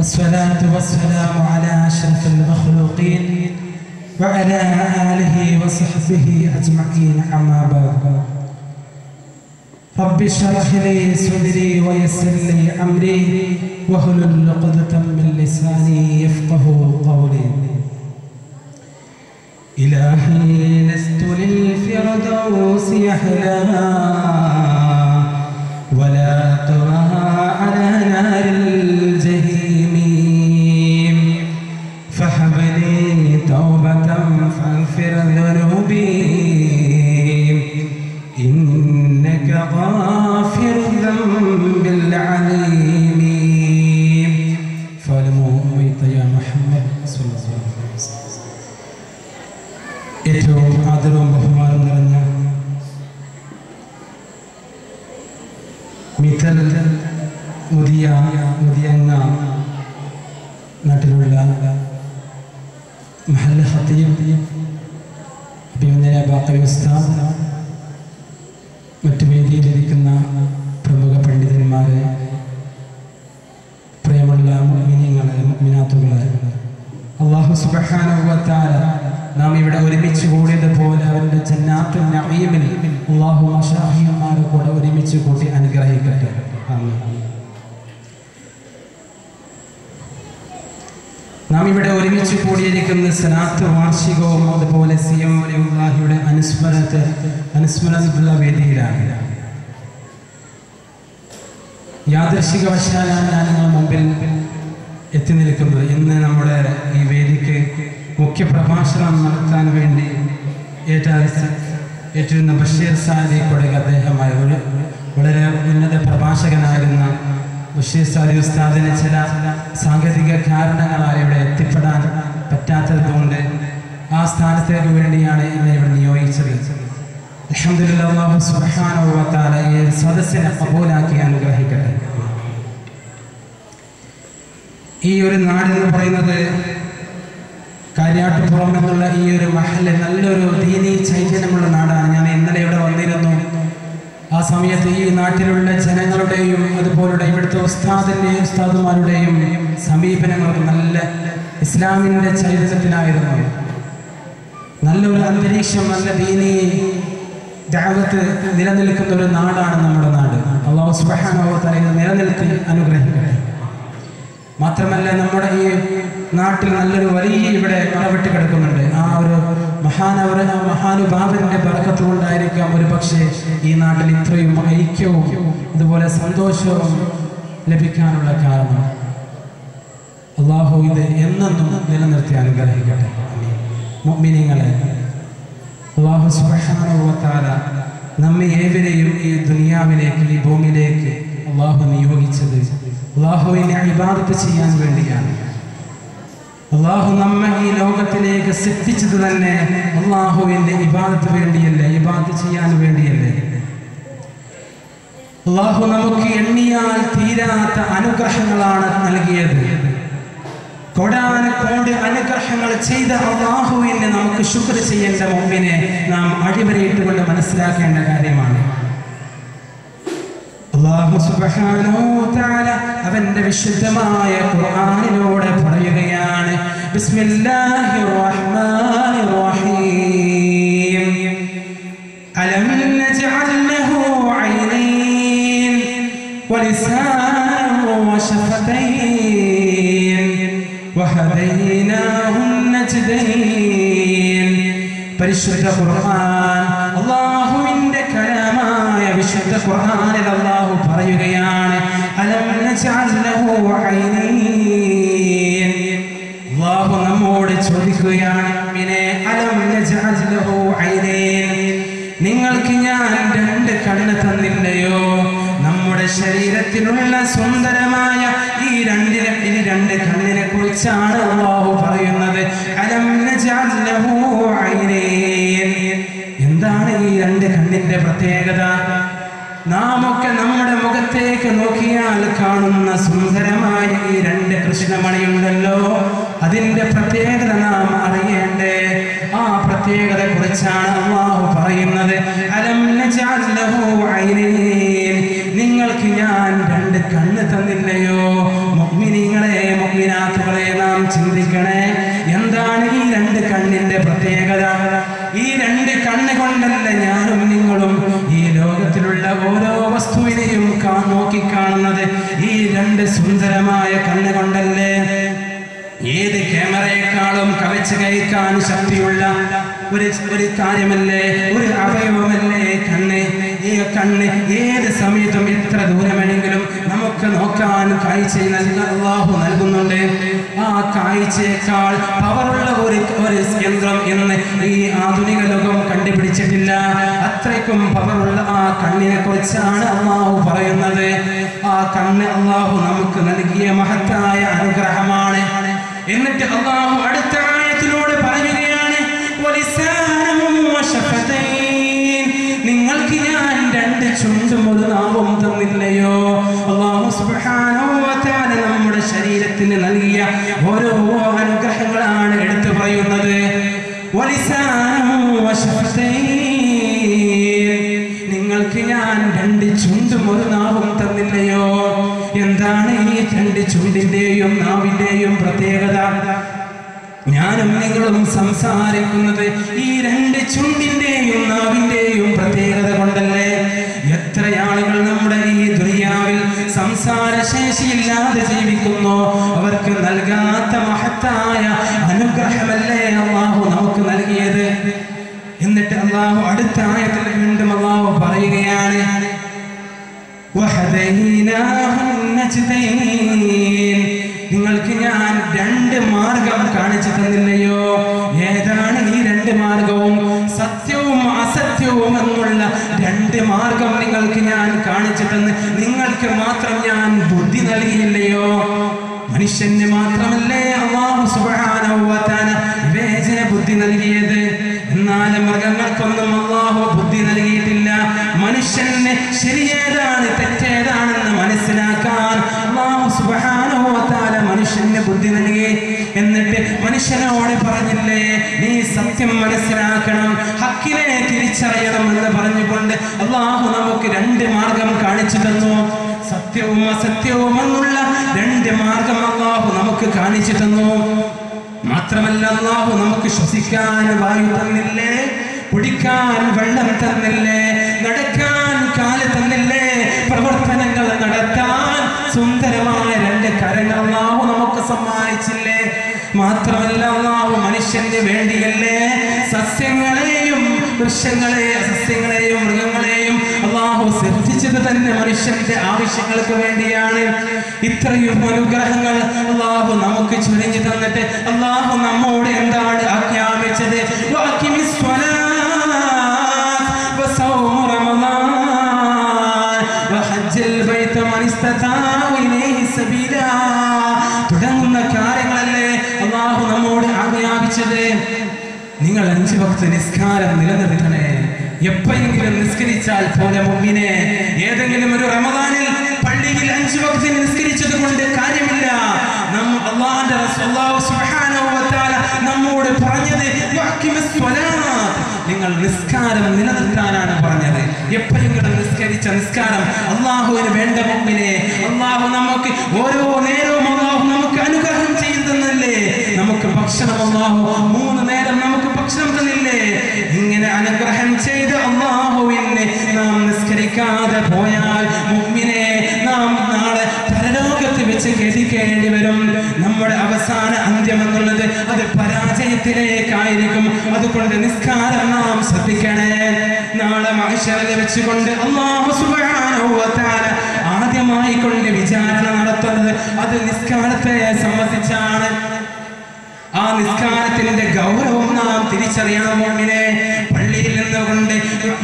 والصلاة والسلام على أشرف المخلوقين وعلى آله وصحبه أجمعين أما بعد رب اشرح لي صدري ويسر لي أمري واحلل عقدة من لساني يفقهوا قولي إلهي لست للفردوس أحلى ولا ترى على نار الجحيم فهب لي توبة فاغفر ذنوبي إنك غافر الذنب العليم فالمؤمن يا محمد صلى الله عليه وسلم ഏറ്റവും ആദരവും ബഹുമാനവും നിറഞ്ഞ മിത്തൽ മുദിയങ്ങ നാട്ടിലുള്ള മഹല്ല ഖത്തീബ് അഭിമന്യനായ ബാഖവി ഉസ്താദ്, മറ്റു വേദിയിലിരിക്കുന്ന പ്രമുഖ പണ്ഡിതന്മാരെ, പ്രിയമുള്ള മുഅ്മിനീങ്ങളെ, മുഅ്മിനാത്തുകളെ, അല്ലാഹു സുബ്ഹാനഹു വ തആല നാം ഇവിടെ ഒരുമിച്ച് കൂടിയതുപോലെ അവരുടെ ജന്നാത്തുൽ നഈമിൽ അല്ലാഹു മശായിഖുമാരെ കൂടെ ഒരുമിച്ച് കൂട്ടി അനുഗ്രഹിക്കട്ടെ. ആമീൻ. നാം ഇവിടെ ഒരുമിച്ച് കൂടിയിരിക്കുന്ന സലാത്ത് വാർഷികവും അതുപോലെ സിഎം വലിയുള്ളാഹിയുടെ അനുസ്മരണത്തിലുള്ള വേദിയിലാണ്. യാദൃശ്ചികവശാലാണ് ഞാൻ നിങ്ങൾ മുമ്പിൽ എത്തി നിൽക്കുന്നത്. ഇന്ന് നമ്മുടെ ഈ വേദിക്ക് മുഖ്യ പ്രഭാഷണം നടത്താൻ വേണ്ടി ഏറ്റിരുന്ന ബഷീർ സാദി കൊടക് അദ്ദേഹമായി വളരെ ഉന്നത പ്രഭാഷകനായിരുന്ന ബഷീർ സാദി ഉസ്താദിന് ചില സാങ്കേതിക കാരണങ്ങളാൽ ഇവിടെ എത്തിപ്പെടാൻ പറ്റാത്തതുകൊണ്ട് ആ സ്ഥാനത്തേക്ക് വേണ്ടിയാണ് എന്നെ ഇവിടെ നിയോഗിച്ചത്. അൽഹംദുലില്ലാഹ്, അല്ലാഹു സുബ്ഹാനഹു വ തആല ഈ സദസ്സിനെ ഖബൂലാക്കി അനുഗ്രഹിക്കട്ടെ. ഈ ഒരു നാടെന്ന് പറയുന്നത് കാര്യാട്ടുപുറം എന്നുള്ള ഈ ഒരു മഹല്ല് നല്ലൊരു ദീനീ ചൈതന്യമുള്ള നാടാണ്. ഞാൻ ഇന്നലെ ഇവിടെ വന്നിരുന്നു. ആ സമയത്ത് ഈ നാട്ടിലുള്ള ജനങ്ങളുടെയും അതുപോലെ ഇവിടുത്തെ ഉസ്താദുമാരുടെയും സമീപനങ്ങളൊക്കെ നല്ല ഇസ്ലാമിൻ്റെ ചൈതന്യത്തിലായിരുന്നു. നല്ലൊരു അന്തരീക്ഷം, നല്ല ദീനീ ദഅവത്ത് നിലനിൽക്കുന്ന ഒരു നാടാണ് നമ്മുടെ നാട്. അല്ലാഹു സുബ്ഹാനഹു വ തആല നിലനിൽക്കി അനുഗ്രഹിക്കട്ടെ. മാത്രമല്ല, നമ്മുടെ ഈ നാട്ടിൽ നല്ലൊരു വലിയ ഇവിടെ കടവെട്ടി കിടക്കുന്നുണ്ട്. ആ ഒരു മഹാനുഭാവന്റെ ബർക്കത്ത് കൊണ്ടായിരിക്കാം ഒരു പക്ഷേ ഈ നാട്ടിൽ ഇത്രയും ഐക്യവും അതുപോലെ സന്തോഷവും ലഭിക്കാനുള്ള കാരണം. അല്ലാഹു ഇത് എന്നെന്നും നിലനിർത്തി അനുഗ്രഹിക്കട്ടെ. മുഅ്മിനീങ്ങളെ, അല്ലാഹു സുബ്ഹാനഹു വ തആല നമ്മെ ഏവരെയും ഈ ദുനിയാവിലേക്ക്, ഈ ഭൂമിയിലേക്ക് അല്ലാഹു നിയോഗിച്ചത് അല്ലാഹുവിനെ ഇബാദത്ത് ചെയ്യാൻ വേണ്ടിയാണ്. അല്ലാഹു നമ്മെ ഈ ലോകത്തിലേക്ക് സൃഷ്ടിച്ചത് തന്നെ അല്ലാഹുവിന്റെ ഇബാദത്ത് വേണ്ടിയല്ലേ, ഇബാദത്ത് ചെയ്യാൻ വേണ്ടിയല്ലേ. അല്ലാഹു നമുക്ക് എണ്ണിയാൽ തീരാത്ത അനുഗ്രഹങ്ങളാണ് നൽകിയത്. കോടാനക്കോടി അനുഗ്രഹങ്ങൾ ചെയ്ത അല്ലാഹുവിനെ നമുക്ക് ശുക്ർ ചെയ്യേണ്ട മുമ്പിനെ നാം അടിവരയിട്ടുകൊണ്ട് മനസ്സിലാക്കേണ്ട കാര്യമാണ്. അല്ലാഹു സുബ്ഹാനഹു വ തആല അവന്റെ വിശുദ്ധമായ ഖുർആനിലൂടെ പറയുകയാണ്, ബിസ്മില്ലാഹിർ റഹ്മാനിർ റഹീം, അലം നജ്അൽ ലഹു ഐനൈൻ വലിസാനൻ വശഫതൈൻ വഹദൈനാഹു നജ്ദൈൻ. പരിശുദ്ധ ഖുർആൻ, അല്ലാഹുവിന്റെ കലാമായ വിശുദ്ധ ഖുർആനിൽ അല്ലാഹു പറയുകയാണ്, അലം നജ്അൽ ലഹു ഐനൈൻ. അല്ലാഹു നമ്മോട് ചോദിക്കുകയാണ്, അലം നജ്അൽ ലഹു ഐനൈൻ, നിങ്ങൾക്ക് ഞാൻ രണ്ട് കണ്ണ് തന്നില്ലയോ? നമ്മുടെ ശരീരത്തിലുള്ള സുന്ദരമായ ഈ രണ്ട് കണ്ണിനെ കുറിച്ചാണ് അല്ലാഹു പറയുന്നത്. അലം നജ്അൽ ലഹു ഐനൈൻ. എന്താണ് ഈ രണ്ട് കണ്ണിന്റെ പ്രത്യേകത? നാമൊക്കെ നമ്മുടെ മുഖത്തേക്ക് നോക്കിയാൽ കാണുന്ന സുന്ദരമായ ഈ രണ്ട് കൃഷ്ണമണിയുണ്ടല്ലോ, അതിന്റെ പ്രത്യേകത നാം അറിയേണ്ടേ. ആ പ്രത്യേകതയെ കുറിച്ചാണ് അല്ലാഹു പറയുന്നത്, അലം നജ്അൽ ലഹു ഐനൈൻ, നിങ്ങൾക്ക് ഞാൻ രണ്ട് കണ്ണ് തന്നില്ലയോ? മുഅ്മിനീങ്ങളെ, മുഅ്മിനാത്തുകളെ നാം ചിന്തിക്കണേ, എന്താണ് ഈ രണ്ട് കണ്ണിന്റെ പ്രത്യേകത? ഈ രണ്ട് കണ്ണ് കൊണ്ടല്ല ഞാനും നിങ്ങളും ഈ ലോകത്തിലുള്ള ഓരോ വസ്തുവിനെയും നോക്കിക്കാണുന്നത്. ഈ രണ്ട് സുന്ദരമായ കണ്ണ് കൊണ്ടല്ലേ. ഏത് ക്യാമറയെക്കാളും കവച്ച് കയറ്റാൻ ശക്തിയുള്ള ഒരു കാര്യമല്ലേ, ഒരു അവയവമല്ലേ കണ്ണ്. ഈ കണ്ണ് ഏത് സമയത്തും എത്ര ദൂരമെങ്കിലും നമുക്ക് നോക്കാൻ കാഴ്ച അല്ലാഹു നൽകുന്നുണ്ട്. ആ കാഴ്ചയേക്കാൾ പവറുള്ള ഒരു യന്ത്രം എന്ന് ഈ ആധുനിക ലോകം കണ്ടുപിടിച്ചിട്ടില്ല. അത്രയ്ക്കും പവറുള്ള ആ കണ്ണിനെ കുറിച്ചാണ് അല്ലാഹു പറയുന്നത്. ആ കണ്ണ് അല്ലാഹു നമുക്ക് നൽകിയ മഹത്തായ അനുഗ്രഹമാണ്. എന്നിട്ട് അല്ലാഹു അടുത്ത ആയത്തിലൂടെ പറയുകയാണ്, നിങ്ങൾക്ക് ഞാൻ രണ്ട് ചുണ്ടും ഒരു നാവും തന്നില്ലയോ? അല്ലാഹു സുബ്ഹാനഹു വ തആല നമ്മുടെ ശരീരത്തിന് നൽകിയ ഓരോ അനുഗ്രഹങ്ങളാണ് എടുത്തു പറയുന്നത്. നിങ്ങൾക്ക് ഞാൻ രണ്ട് ചുണ്ടും ഒരു നാവും തന്നില്ലയോ? എന്താണ് ഈ രണ്ട് ചുണ്ടിന്റെയും നാവിന്റെയും പ്രത്യേകത? ഞാനും നിങ്ങളും സംസാരിക്കുന്നത് ഈ രണ്ട് ചുണ്ടിന്റെയും നാവിന്റെയും പ്രത്യേകത കൊണ്ടല്ലേ. എത്ര ആളുകൾ നമ്മുടെ ഈ ദുനിയാവിൽ സംസാരശേഷിയില്ലാതെ ജീവിക്കുന്നു. അവർക്ക് നൽകാത്ത മഹത്തായ അനുഗ്രഹമല്ലേ അല്ലാഹു നമുക്ക് നൽകിയത്. എന്നിട്ട് അല്ലാഹു അടുത്ത ആയത്തിൽ വീണ്ടും അല്ലാഹു പറയുകയാണ്, നിങ്ങൾക്ക് ഞാൻ രണ്ട് മാർഗം കാണിച്ചു തന്നില്ലയോ? ഏതാണ് ഈ രണ്ട് മാർഗവും? സത്യവും അസത്യവും എന്നുള്ള രണ്ട് മാർഗം നിങ്ങൾക്ക് ഞാൻ കാണിച്ചു തന്ന് നിങ്ങൾക്ക് മാത്രം ഞാൻ ബുദ്ധി നൽകിയില്ലയോ? മനുഷ്യന് മാത്രമല്ലേ അല്ലാഹു സുബ്ഹാനഹു വ തആല വിവേചന ബുദ്ധി നൽകിയത്. എന്നാൽ മൃഗങ്ങൾക്കൊന്നും അല്ലാഹു ബുദ്ധി നൽകിയിട്ടില്ല. മനുഷ്യന് ശരിയേതാണ് തെറ്റേതാണെന്ന് മനസ്സിലാക്കാൻ അല്ലാഹു സുബ്ഹാനഹു വ തആല മനുഷ്യന് ബുദ്ധി നൽകി. എന്നിട്ട് മനുഷ്യനോട് പറഞ്ഞില്ലേ, നീ സത്യം മനസ്സിലാക്കണം, ഹക്കിനെ തിരിച്ചറിയണം എന്ന് പറഞ്ഞുകൊണ്ട് അല്ലാഹു നമുക്ക് രണ്ട് മാർഗം കാണിച്ചു തന്നു. സത്യവും അസത്യവും എന്നുള്ള രണ്ട് മാർഗം അല്ലാഹു നമുക്ക് കാണിച്ചു തന്നു. മാത്രമല്ല അല്ലാഹു നമുക്ക് ശ്വസിക്കാൻ വായു തന്നില്ലേ, കുടിക്കാൻ വെള്ളം തന്നില്ലേ, നടക്കാൻ കാല് തന്നില്ലേ, പ്രവർത്തനങ്ങൾ നടത്താൻ സുന്ദരമായ രണ്ട് കരങ്ങൾ അല്ലാഹു നമുക്ക് സമ്മാനിച്ചില്ലേ. മാത്രമല്ല അല്ലാഹു മനുഷ്യന് വേണ്ടിയല്ലേ സസ്യങ്ങളെയും മൃഗങ്ങളെയും അല്ലാഹു സൃഷ്ടിച്ചത് തന്നെ മനുഷ്യന്റെ ആവശ്യങ്ങൾക്ക് വേണ്ടിയാണ്. ഇത്രയും അനുഗ്രഹങ്ങൾ അല്ലാഹു നമുക്ക് ചൊരിഞ്ഞു തന്നിട്ട് അല്ലാഹു നമ്മോട് എന്താണ് ആജ്ഞാപിച്ചത്? തുടങ്ങുന്ന കാര്യങ്ങളല്ലേ അല്ലാഹു നമ്മോട് ആജ്ഞാപിച്ചത്. നിങ്ങൾ 5 വക്ത് നിസ്കാരം നിലനിർത്തണേ. എപ്പോഴെങ്കിലും നിസ്കരിച്ചാൽ പോലെ മുഅ്മിനെ, ഏതെങ്കിലും ഒരു റമദാനിൽ പള്ളിയിൽ 5 വക്ത് നിസ്കരിച്ചത് കൊണ്ട് കാര്യമില്ല. അല്ലാഹുവിന്റെ റസൂൽ സുബ്ഹാനഹു വ തആല നമ്മോട് പറഞ്ഞത് നിങ്ങൾ നിസ്കാരം നിലനിർത്താനാണ് പറഞ്ഞത്. എപ്പോഴെങ്കിലും നിസ്കരിച്ച നിസ്കാരം അല്ലാഹുവിന് വേണ്ട മുഅ്മിനെ. അല്ലാഹു നമുക്ക് ഓരോ നേരവും അല്ലാഹു നമുക്ക് അനുഗ്രഹം ചെയ്തു തന്നില്ലേ. നമുക്ക് ഭക്ഷണം അല്ലാഹു 3 നേരം നമുക്ക് ഭക്ഷണം തന്നില്ലേ. ഇങ്ങനെ അനുഗ്രഹം ചെയ്ത് അല്ലാഹുവിനെ നാം നിസ്കരിക്കാതെ പോയാൽ മുഅ്മിനെ നാം നാളെ പരലോകത്ത് വെച്ച് ഗതിക്കേണ്ടി വരും. നമ്മുടെ അവസാന അന്ത്യം എന്നുള്ളത് അത് പരാജയത്തിലേക്കായിരിക്കും. അതുകൊണ്ട് നിസ്കാരം നാം ശ്രദ്ധിക്കണേ. നാളെ മഹ്ശറിൽ വെച്ചുകൊണ്ട് അല്ലാഹു സുബ്ഹാനഹു വ തആല ആദ്യമായി കൊണ്ട് വിചാരണ നടത്തുന്നത് അത് നിസ്കാരത്തെ സംബന്ധിച്ചാണ്. ആ നിസ്കാരത്തിന്റെ ഗൗരവം നാം തിരിച്ചറിയണം മുഅ്മിനെ. പള്ളിയിൽ നിന്നുകൊണ്ട്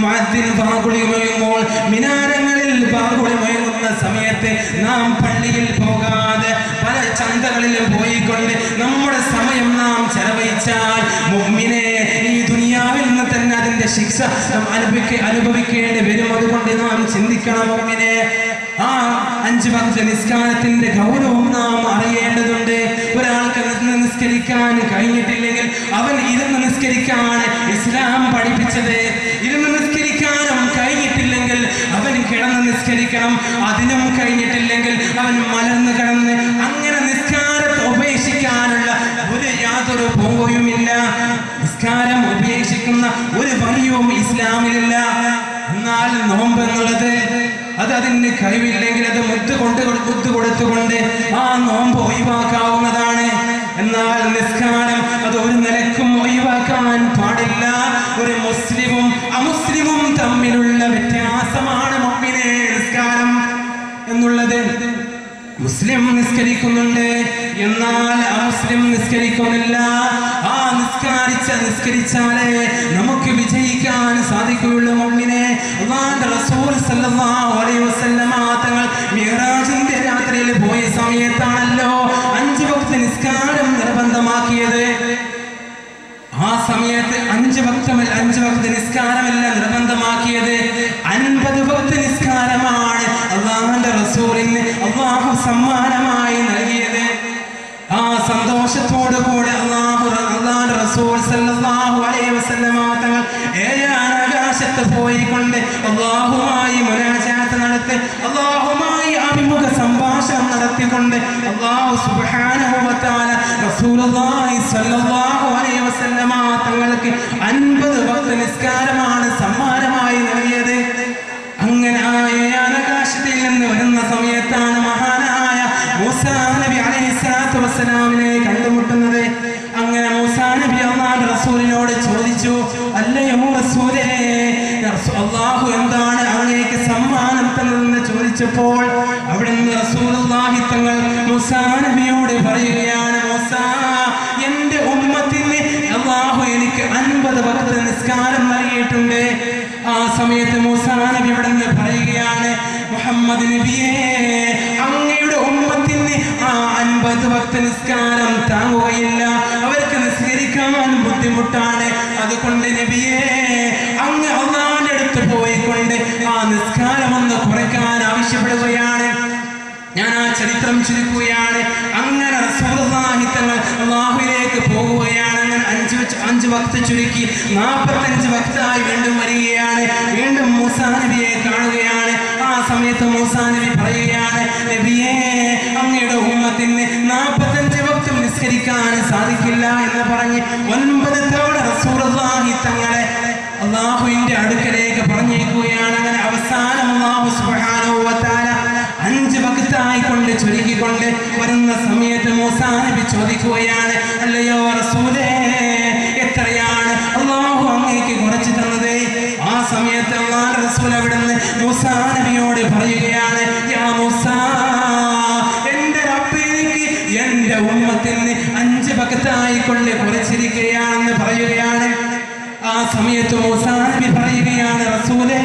മുഅദ്ദിൻ ബാങ്കുളി മുഴങ്ങുമ്പോൾ, മിനാരങ്ങളിൽ ബാങ്കുളി മുഴങ്ങുന്ന സമയത്ത് നാം പള്ളിയിൽ പോകാതെ പല ചന്തകളിലും പോയിക്കൊണ്ട് നമ്മുടെ സമയം നാം ചെലവഴിച്ചാൽ മുഅ്മിനെ ഈ ദുനിയാവിൽ നിന്ന് തന്നെ അതിന്റെ ശിക്ഷ അനുഭവിക്കേണ്ടി വരും. അതുകൊണ്ട് നാം ചിന്തിക്കണം മുഅ്മിനെ. ആ 5 വക്ത് നിസ്കാരത്തിന്റെ ഗൗരവം നാം അറിയേണ്ടതുണ്ട്. ഒരാൾക്ക് നിസ്കരിക്കാൻ കഴിഞ്ഞിട്ടില്ലെങ്കിൽ അവൻ ഇരുന്ന് നിസ്കരിക്കാണ് ഇസ്ലാം പഠിപ്പിച്ചത്. ഇരുന്ന് നിസ്കരിക്കാനും കഴിഞ്ഞിട്ടില്ലെങ്കിൽ അവൻ കിടന്ന് നിസ്കരിക്കണം. അതിനും കഴിഞ്ഞിട്ടില്ലെങ്കിൽ അവൻ മലർന്ന് കിടന്ന് അങ്ങനെ നിസ്കാരത്തെ നിസ്കാരം ഉപേക്ഷിക്കുന്ന ഒരു പണിയും ഇസ്ലാമിലില്ല. എന്നാൽ നോമ്പ് എന്നുള്ളത് അത് അതിന് കഴിവില്ലെങ്കിൽ അത് മുദ്ദ് കൊടുത്തുകൊണ്ട് ആ നോമ്പ് ഒഴിവാക്കാവുന്നതാണ്. എന്നാൽ നിസ്കാരം അത് ഒരു നിലക്കും ഒഴിവാക്കാൻ പാടില്ല. ഒരു മുസ്ലിമും അമുസ്ലിമും തമ്മിലുള്ള വ്യത്യാസമാണ് മുഅ്മിനേ നിസ്കാരം എന്നുള്ളത്. മുസ്ലിം നിസ്കരിക്കുന്നുണ്ട്, എന്നാൽ അമുസ്ലിം നിസ്കരിക്കുന്നില്ല. ആ നിസ്കരിച്ചാലേ നമുക്ക് വിജയിക്കാൻ സാധിക്കുകയുള്ളൂ മുഅ്മിനേ. അല്ലാഹുവിന്റെ റസൂൽ സല്ലല്ലാഹു അലൈഹി വസല്ലമ തങ്ങൾ മിഅ്റാജിന്റെ രാത്രിയിൽ പോയ സമയത്താണല്ലോ 5 വക്ത് നിസ്കാരം നിർബന്ധമാക്കിയത്. ആ സമയത്ത് 5 വക്ത് നിസ്കാരമല്ല നിർബന്ധമാക്കിയത്, 50 വക്ത് നിസ്കാരമാണ് അല്ലാഹുവിന്റെ റസൂലിന് അല്ലാഹു സമ്മാനമായി നൽകിയത്. ആ സന്തോഷത്തോടു കൂടെ അല്ലാഹുവിന്റെ റസൂൽ സല്ലല്ലാഹു അലൈഹി വസല്ലമ തങ്ങൾ ആകാശത്ത് പോയിക്കൊണ്ട് അല്ലാഹുമായി മുനാജാത്ത് നടത്തി, അല്ലാഹുമായി അഭിമുഖ സംഭാഷണം നടത്തിക്കൊണ്ട് അല്ലാഹു സുബ്ഹാനഹു വ തആല റസൂലുള്ളാഹി സ്വല്ലല്ലാഹു അലൈഹി വസല്ലമ തങ്ങൾക്ക് 50 വക്ത് നിസ്കാരമാണ് സമ്മാനമായി നൽകിയത്. അങ്ങനെ ആകാശത്തിൽ നിന്ന് വരുന്ന സമയത്താണ് മഹാനായ മൂസാ നബി അലൈഹിസ്സലാത്തു വസ്സലാമിനെ കണ്ടുമുട്ടുന്നത്. അങ്ങനെ മൂസാ നബി അല്ലാഹുവിന്റെ റസൂലിനോട് ചോദിച്ചു, അല്ലയോ റസൂലേ, അല്ലാഹു എന്താണ് അങ്ങേക്ക് സമ്മാനം തന്നതെന്ന് ചോദിച്ചപ്പോൾ അവിടുന്ന് റസൂലുള്ളാഹി തങ്ങൾ മൂസാ നബിയോട് പറയുകയാണ്, മൂസാ, എൻ്റെ ഉമ്മത്തിന് അല്ലാഹു എനിക്ക് 50 വക്ത് നിസ്കാരം നൽകിയിട്ടുണ്ട്. ആ സമയത്ത് മൂസാ നബി അവിടുന്ന് പറയുകയാണ്, മുഹമ്മദ് നബിയേ, അങ്ങയുടെ ഉമ്മത്തിന് ആ 50 വക്ത് നിസ്കാരം താങ്ങുകയില്ല, അവർക്ക് നിസ്കരിക്കാൻ ബുദ്ധിമുട്ടാണ്. അതുകൊണ്ട് നബിയേ, അങ്ങ് അല്ലാഹുവിന്റെ അടുത്ത് പോയിക്കൊണ്ട് ആ നിസ്കാരം ഒന്ന് കുറയ്ക്കാൻ ആവശ്യപ്പെടുകയാണ്. ഞാൻ ആ ചരിത്രം ചുരുക്കുകയാണ്. അങ്ങനെ റസൂലുള്ളാഹി തങ്ങൾ അല്ലാഹുവിലേക്ക് പോകുകയാണ്. അങ്ങനെ 5 വക്ത് ചുരുക്കി 45 വക്തായി വീണ്ടും വരികയാണ്. വീണ്ടും മൂസാ നബിയെ കാണുകയാണ്. ആ സമയത്ത് മൂസാ നബി പറയുകയാണ്, നബിയേ, അങ്ങയുടെ ഉമ്മത്തിന് 45 വക്തും നിസ്കരിക്കാൻ സാധിക്കില്ല എന്ന് പറഞ്ഞ് 9 തവണ റസൂലുള്ളാഹി തങ്ങളെ അല്ലാഹുവിന്റെ അടുക്കലേക്ക് പറഞ്ഞേക്കുകയാണ്. അങ്ങനെ അവസാനം അല്ലാഹു സുബ്ഹാനഹു വ തആല 5 വക്തായി കൊണ്ട് ചുരുക്കിക്കൊണ്ട് വരുന്ന സമയത്ത് മൂസാ നബി ചോദിക്കുകയാണ്, അല്ലയോ റസൂലേ, എത്രയാണ് അല്ലാഹു അങ്ങേക്ക് കുറച്ച് തന്നത്? ആ സമയത്ത് അല്ലാഹുവിന്റെ റസൂൽ അവിടുന്ന് മൂസാ നബിയോട് പറയുകയാണ്, യാ മൂസാ, എൻ്റെ റബ്ബ് എനിക്ക് എൻ്റെ ഉമ്മത്തിന് 5 വക്തായി കൊണ്ട് കുറച്ചിരിക്കുകയാണെന്ന് പറയുകയാണ്. ആ സമയത്ത് മൂസാ നബി പറയുകയാണ്, റസൂലേ,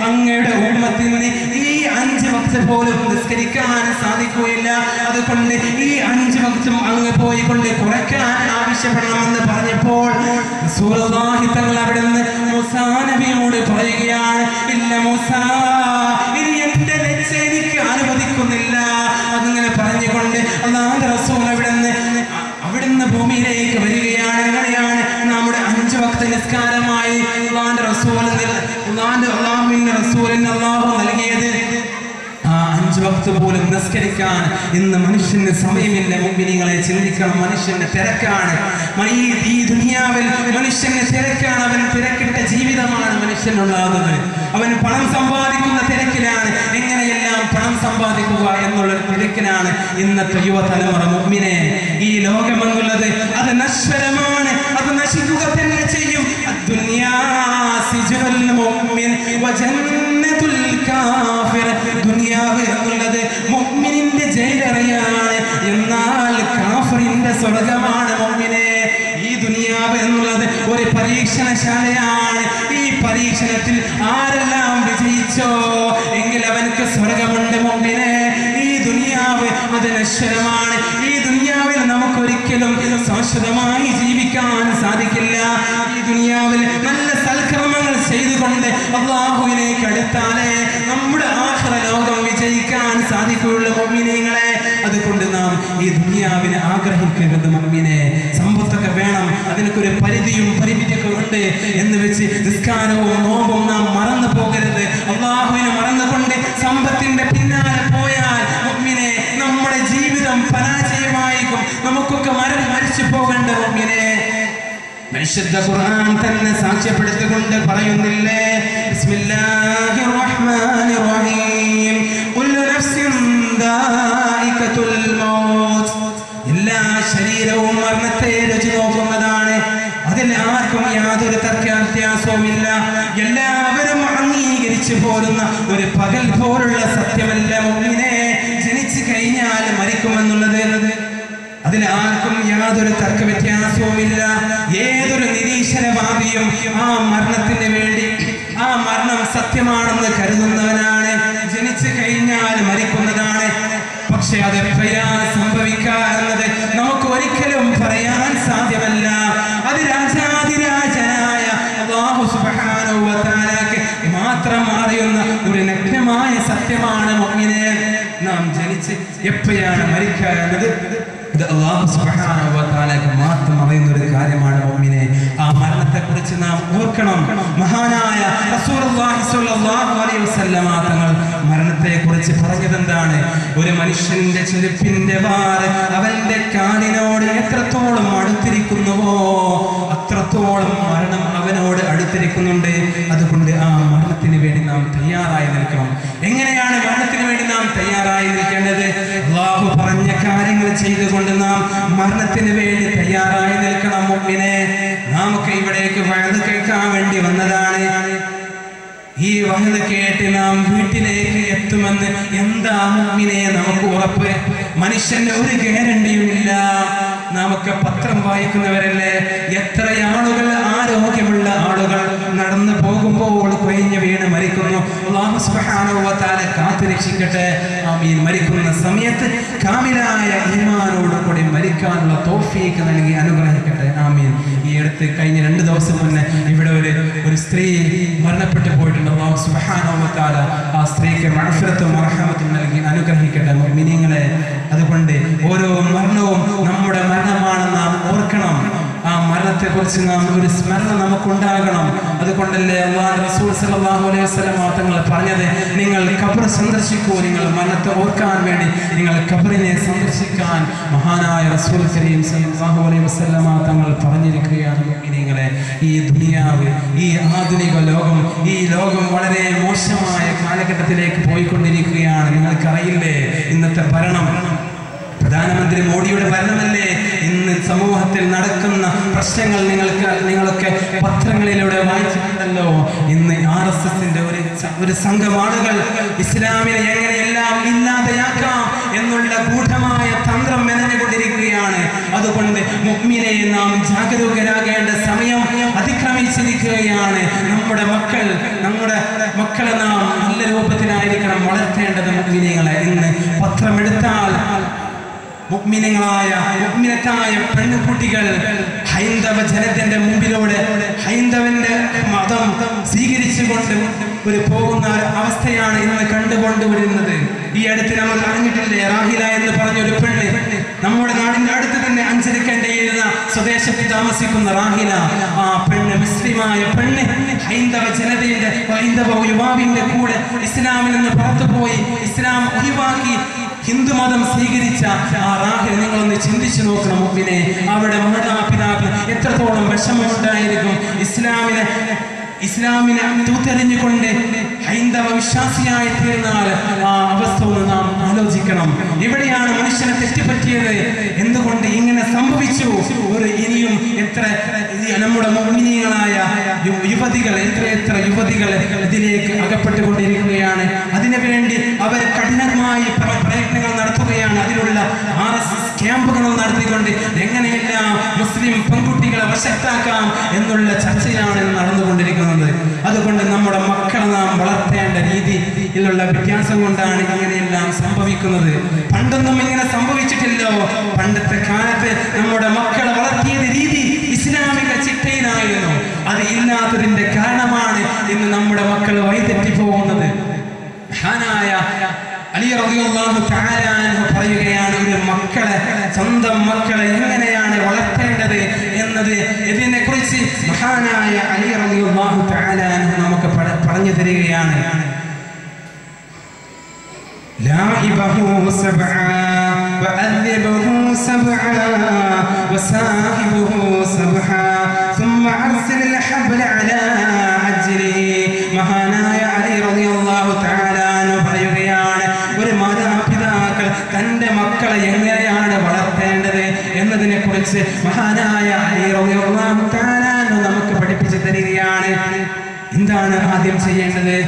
അങ്ങയുടെ ഉമ്മത്തിന് ഈ 5 വക്ത് പോലും നിസ്കരിക്കാൻ സാധിക്കുകയില്ല, അതുകൊണ്ട് ഈ 5 വക്തും അങ്ങ് പോയി കൊണ്ട് കുറയ്ക്കാൻ ആവശ്യപ്പെടണമെന്ന് പറഞ്ഞപ്പോൾ റസൂലുള്ളാഹി തങ്ങൾ അവിടുന്ന് മൂസാ നബിയോട് പറയുകയാണ്, ഇല്ല മൂസാ, ഇനി എൻ്റെ ലജ്ജ എനിക്ക് അനുവദിക്കുന്നില്ല. അതിങ്ങനെ പറഞ്ഞുകൊണ്ട് അല്ലാഹുവിന്റെ റസൂൽ അവിടുന്ന് ഭൂമിയിലേക്ക് വരികയാണ്. അങ്ങനെയാണ് നമ്മുടെ 5 വക്ത് നിസ്കാരമായി അല്ലാഹുവിന്റെ റസൂലിന് അല്ലാഹു നൽകിയത്. ആ 5 വക്ത് പോലും നിസ്കരിക്കാൻ ഇന്ന് മനുഷ്യന് സമയമില്ല. മുഅ്മിനീങ്ങളെ ചിന്തിക്കണം, മനുഷ്യന്റെ തിരക്കാണ്. ഈ ദുനിയാവിൽ മനുഷ്യന്റെ തിരക്കാണ്. അവൻ തിരക്കിട്ട ജീവിതമാണ് മനുഷ്യനുണ്ടാകുന്നത്. അവൻ പണം സമ്പാദിക്കുന്ന തിരക്കിലാണ്. എങ്ങനെയെല്ലാം പണം സമ്പാദിക്കുക എന്നുള്ള തിരക്കിലാണ് ഇന്നത്തെ യുവതലമുറ. മുഅ്മിനേ, ഈ ലോകമെന്നുള്ളത് അത് നശ്വരമാണ്, അത് നശിക്കുക തന്നെ ചെയ്യും. അദ്ദുനിയാ സിജ്നുൽ മുഅ്മിൻ വജന്നത്തുൽ കാഫിർ. ദുനിയാവ് എന്നുള്ളത് മുഅ്മിനിന്റെ ജയിലറയാണ്, എന്നാൽ കാഫിറിന്റെ സ്വർഗമാണ്. മുഅ്മിനേ, ഈ ദുനിയാവ് എന്നുള്ളത് ഒരു പരീക്ഷണശാലയാണ്. ഈ പരീക്ഷണത്തിൽ ആരെല്ലാം വിജയിച്ചോ എങ്കിൽ അവനക്ക് സ്വർഗമുണ്ട്. മുഅ്മിനേ, ഈ ദുനിയാവ് അത് നശ്വരമാണ്. ഈ ദുനിയാവിൽ നമുക്കൊരിക്കലും ശാശ്വതമായി ജീവിക്കാൻ സാധിക്കില്ല. ഈ ദുനിയാവിൽ നല്ല സൽക്കർമ്മങ്ങൾ ചെയ്തുകൊണ്ട് അല്ലാഹുവിലേക്ക് അടുത്താലേ നമ്മുടെ ആഖിറ ലോകം വിജയിക്കാൻ സാധിക്കുകയുള്ളൂ. മുഅ്മിനീങ്ങളെ, അതുകൊണ്ട് നാം ഈ ദുനിയാവിനെ ആഗ്രഹിക്കരുത്. മുഅ്മിനേ, സമ്പത്തൊക്കെ വേണം, അതിനൊരു പരിധിയും പരിമിതിയൊക്കെ ഉണ്ട് എന്ന് വെച്ച് നിസ്കാരവും നോമ്പും നാം മറന്നു പോകരുത്. അല്ലാഹുവിനെ മറന്നുകൊണ്ട് സമ്പത്തിന്റെ പിന്നാലെ പോയാൽ മുഅ്മിനേ, നമ്മുടെ ജീവിതം പരാജയമായിരിക്കും. നമുക്കൊക്കെ മരിച്ചു പോകേണ്ട. മുഅ്മിനേ, പരിശുദ്ധ ഖുർആൻ തന്നെ സാക്ഷ്യപ്പെടുത്തിക്കൊണ്ട് പറയുന്നില്ലേ, ബിസ്മില്ലാഹിർ റഹ്മാനിർ റഹീം കുല്ലു നഫ്സിൻ ദായിഖത്തുൽ മൗത്ത്. എല്ലാ ശരീരവും മരണത്തെ രുചി നോക്കുന്നതാണ്. അതിൽ ആർക്കും യാതൊരു തർക്കവ്യത്യാസവുമില്ല. എല്ലാവരും അംഗീകരിച്ചു പോരുന്ന ഒരു പകൽ പോലുള്ള സത്യമല്ല മുഅ്മിനേ ജനിച്ചു കഴിഞ്ഞാൽ മരിക്കുമെന്നുള്ളത്. അതിൽ ആർക്കും യാതൊരു തർക്കവ്യത്യാസവുമില്ല. ഏതൊരു നിരീശ്വരവാദിയും ആ മരണത്തിന് വേണ്ടി, ആ മരണം സത്യമാണെന്ന് കരുതുന്നവനാണ്. ജനിച്ചു കഴിഞ്ഞാൽ മരിക്കുന്നതാണ്. പക്ഷെ അത് എപ്പോഴാണ് സംഭവിക്കുക എന്നത് നമുക്ക് ഒരിക്കലും പറയാൻ സാധ്യമല്ല. അത് രാജാതിരാജനായ അല്ലാഹു സുബ്ഹാനഹു വ തആലക്ക് മാത്രം അറിയുന്ന ഒരു നഗ്നമായ സത്യമാണ് മുഅ്മിനേ. നാം ജനിച്ച് എപ്പോഴാണ് മരിക്കുക എന്നത് ഇത് അല്ലാഹു സുബ്ഹാനഹു വ തആലക്ക് മാത്രം അറിയുന്ന ഒരു കാര്യമാണ് മുഅ്മിനേ. ആ മരണത്തെക്കുറിച്ച് നാം ഓർക്കണം. മഹാനായ റസൂലുള്ളാഹി സ്വല്ലല്ലാഹു അലൈഹി വസല്ലമ തങ്ങൾ മരണത്തെക്കുറിച്ച് പറഞ്ഞതെന്താണ്? ഒരു മനുഷ്യന്റെ ചെരുപ്പിന്റെ വാറ് അവന്റെ കാലിനോട് എത്രത്തോളം അടുത്തിരിക്കുന്നുവോ അത്രത്തോളം മരണം അവനോട് അടുത്തിരിക്കുന്നുണ്ട്. അതുകൊണ്ട് ആ മരണത്തിന് വേണ്ടി നാം തയ്യാറായി നിൽക്കണം. എങ്ങനെയാണ് മരണത്തിന് വേണ്ടി നാം തയ്യാറായി നിൽക്കേണ്ടത്? അല്ലാഹു പറഞ്ഞ കാര്യങ്ങൾ ചെയ്തുകൊണ്ട് നാം മരണത്തിന് വേണ്ടി തയ്യാറായി നിൽക്കണം. മുഅ്മിനേ, നാമൊക്കെ ഇവിടേക്ക് വഅദ് കേൾക്കാൻ വേണ്ടി വന്നതാണ്. ഈ വഅദ് കേട്ട് നാം വീട്ടിലേക്ക് എത്തുമെന്ന് എന്താ മുഅ്മിനേ നമുക്ക് ഉറപ്പ്? മനുഷ്യന്റെ ഒരു ഗ്യാരണ്ടിയുമില്ല. നാമൊക്കെ പത്രം വായിക്കുന്നവരല്ലേ? എത്ര ആളുകൾ, ആരോഗ്യമുള്ള ആളുകൾ നടന്നു പോകുമ്പോൾ കൊഴിഞ്ഞു വീണ് മരിക്കുന്നു. അല്ലാഹു സുബ്ഹാനഹു വ തആല കാത്തുരക്ഷിക്കട്ടെ. ആമീൻ. മരിക്കുന്ന സമയത്ത് കാമിലായ ഈമാനോട് കൂടി മരിക്കാനുള്ള തൗഫീഖ് നൽകി അനുഗ്രഹിക്കട്ടെ. ആമീൻ. ഈ അടുത്ത് കഴിഞ്ഞ 2 ദിവസം മുന്നേ ഇവിടെ ഒരു സ്ത്രീ മരണപ്പെട്ടു പോയിട്ടുണ്ട്. അല്ലാഹു സുബ്ഹാനഹു വ തആല ആ സ്ത്രീക്ക് മഗ്ഫിറത്തും റഹ്മത്തും നൽകി അനുഗ്രഹിക്കട്ടെ. മുഅ്മിനീങ്ങളെ, അതുകൊണ്ട് ഓരോ മരണവും നമ്മുടെ മരണമാണെന്ന് നാം ഓർക്കണം. ആ മരണത്തെക്കുറിച്ച് നാം ഒരു സ്മരണ നമുക്കുണ്ടാകണം. അതുകൊണ്ടല്ലേ അല്ലാഹു റസൂൽ സല്ലല്ലാഹു അലൈഹി വസല്ലം തങ്ങൾ പറഞ്ഞത്, നിങ്ങൾ ഖബർ സന്ദർശിക്കൂ. നിങ്ങൾ മരണത്തെ ഓർക്കാൻ വേണ്ടി നിങ്ങൾ ഖബറിനെ സന്ദർശിക്കാൻ മഹാനായ റസൂൽ കരീം സല്ലല്ലാഹു അലൈഹി വസല്ലം തങ്ങൾ പറഞ്ഞിരിക്കുകയാണ്. മുഅ്മിനീങ്ങളെ, ഈ ദുനിയാവ്, ഈ ആധുനിക ലോകം, ഈ ലോകം വളരെ മോശമായ കാലഘട്ടത്തിലേക്ക് പോയിക്കൊണ്ടിരിക്കുകയാണ്. നിങ്ങൾക്കറിയില്ലേ, ഇന്നത്തെ ഭരണം പ്രധാനമന്ത്രി മോഡിയുടെ ഭരണമല്ലേ? ഇന്ന് സമൂഹത്തിൽ നടക്കുന്ന പ്രശ്നങ്ങൾ നിങ്ങളൊക്കെ പത്രങ്ങളിലൂടെ വായിച്ചിട്ടുണ്ടല്ലോ. ഇന്ന് RSSന്റെ ഒരു സംഘം ആളുകൾ ഇസ്ലാമിനെ എങ്ങനെയെല്ലാം ഇല്ലാതെയാക്കാം എന്നുള്ള ഗൂഢമായ തന്ത്രം മെനഞ്ഞുകൊണ്ടിരിക്കുകയാണ്. അതുകൊണ്ട് മുഅ്മിനെ നാം ജാഗരൂകരാകേണ്ട സമയം അതിക്രമിച്ചിരിക്കുകയാണ്. നമ്മുടെ മക്കളെ നാം നല്ല രൂപത്തിലായിരിക്കണം വളർത്തേണ്ടത്. മുഅ്മിനീങ്ങളെ, ഇന്ന് പത്രമെടുത്താൽ മുഅ്മിനത്തായ പെൺകുട്ടികൾ ഹൈന്ദവ ജനത്തിന്റെ മുമ്പിലൂടെ ഹൈന്ദവന്റെ മതം സ്വീകരിച്ചുകൊണ്ട് പോകുന്ന അവസ്ഥയാണ് ഇന്ന് കണ്ടുകൊണ്ടുവരുന്നത്. ഈ അടുത്ത് നമ്മൾ അറിഞ്ഞിട്ടില്ലേ, റാഹില എന്ന് പറഞ്ഞൊരു പെണ്ണ്, നമ്മുടെ നാടിന്റെ അടുത്ത് തന്നെ അഞ്ചരക്കണ്ടയിലുള്ള സ്വദേശത്ത് താമസിക്കുന്ന റാഹില. ആ പെണ്ണ്, മുസ്ലിമായ പെണ്ണ്, ഹൈന്ദവ ജനതയുടെ, ഹൈന്ദവ യുവാവിന്റെ കൂടെ ഇസ്ലാമിൽ നിന്ന് പുറത്തുപോയി ഇസ്ലാം ഒഴിവാക്കി ഹിന്ദുമതം സ്വീകരിച്ച ആ റാഹില നിങ്ങളൊന്ന് ചിന്തിച്ചു നോക്കണം. മുഅ്മിനേ, അവിടെ മാതാപിതാക്കൾ എത്രത്തോളം വിഷമമുണ്ടായിരിക്കും. ഇസ്ലാമിനെ തൂത്തെറിഞ്ഞുകൊണ്ട് ഹൈന്ദവ വിശ്വാസിയായി തീർന്നാൽ ആ അവസ്ഥ ഒന്ന് നാം ആലോചിക്കണം. എവിടെയാണ് മനുഷ്യനെ തെറ്റുപറ്റിയത്? എന്തുകൊണ്ട് ഇങ്ങനെ സംഭവിച്ചു? ഇനിയും എത്ര നമ്മുടെ മുഅ്മിനീങ്ങളായ യുവതികൾ, എത്ര യുവതികൾ ഇതിലേക്ക് അകപ്പെട്ടുകൊണ്ടിരിക്കുകയാണ്. അതിനുവേണ്ടി അവർ കഠിനമായി പ്രയത്നങ്ങൾ നടത്തുകയാണ്. അതിലുള്ള RSS ക്യാമ്പുകൾ നടത്തിക്കൊണ്ട് എങ്ങനെയെല്ലാം മുസ്ലിം പെൺകുട്ടികളെ വശത്താക്കാം എന്നുള്ള ചർച്ചയാണ് നടന്നുകൊണ്ടിരിക്കുന്നത്. അതുകൊണ്ട് നമ്മുടെ മക്കളെ നാം വളർത്തേണ്ട രീതിയിലുള്ള വ്യത്യാസം കൊണ്ടാണ് ഇങ്ങനെയെല്ലാം സംഭവിക്കുന്നത്. പണ്ടൊന്നും ഇങ്ങനെ സംഭവിച്ചിട്ടില്ലോ. പണ്ടത്തെ കാലത്ത് നമ്മുടെ മക്കളെ വളർത്തിയത് രീതി ഇസ്ലാമിക ചിട്ടയിലായിരുന്നു. അത് ഇല്ലാത്തതിന്റെ കാരണമാണ് ഇന്ന് നമ്മുടെ മക്കൾ വഴിതെറ്റി പോകുന്നത്. മഹാനായ അലി റളിയല്ലാഹു തആല അൻഹു പറയുകയാണ്, ഒരു സ്വന്തം മക്കളെ എങ്ങനെയാണ് വളർത്തേണ്ടത് എന്നത് ഇതിനെക്കുറിച്ച് മഹാനായ അലി റളിയല്ലാഹു തആല അൻഹു നമുക്ക് പറഞ്ഞു തരികയാണ്. ലാഇബഹു സബ്ആ വഅദ്ദിബഹു സബ്ആ വസാഹിബഹു സബ്ആ ثم ثم أرسل الحبل على أجله മഹാനായ അലി റളിയല്ലാഹു തആല അൻഹു പറയുകയാണ്, ഒരു മാതാപിതാക്കൾ തന്റെ മക്കളെ എങ്ങനെയാണ് വളർത്തേണ്ടത് എന്നതിനെ കുറിച്ച് മഹാനായ അലി റളിയല്ലാഹു തആല അൻഹു നമുക്ക് പഠിപ്പിച്ചു തരികയാണ്. എന്താണ് ആദ്യം ചെയ്യേണ്ടത്?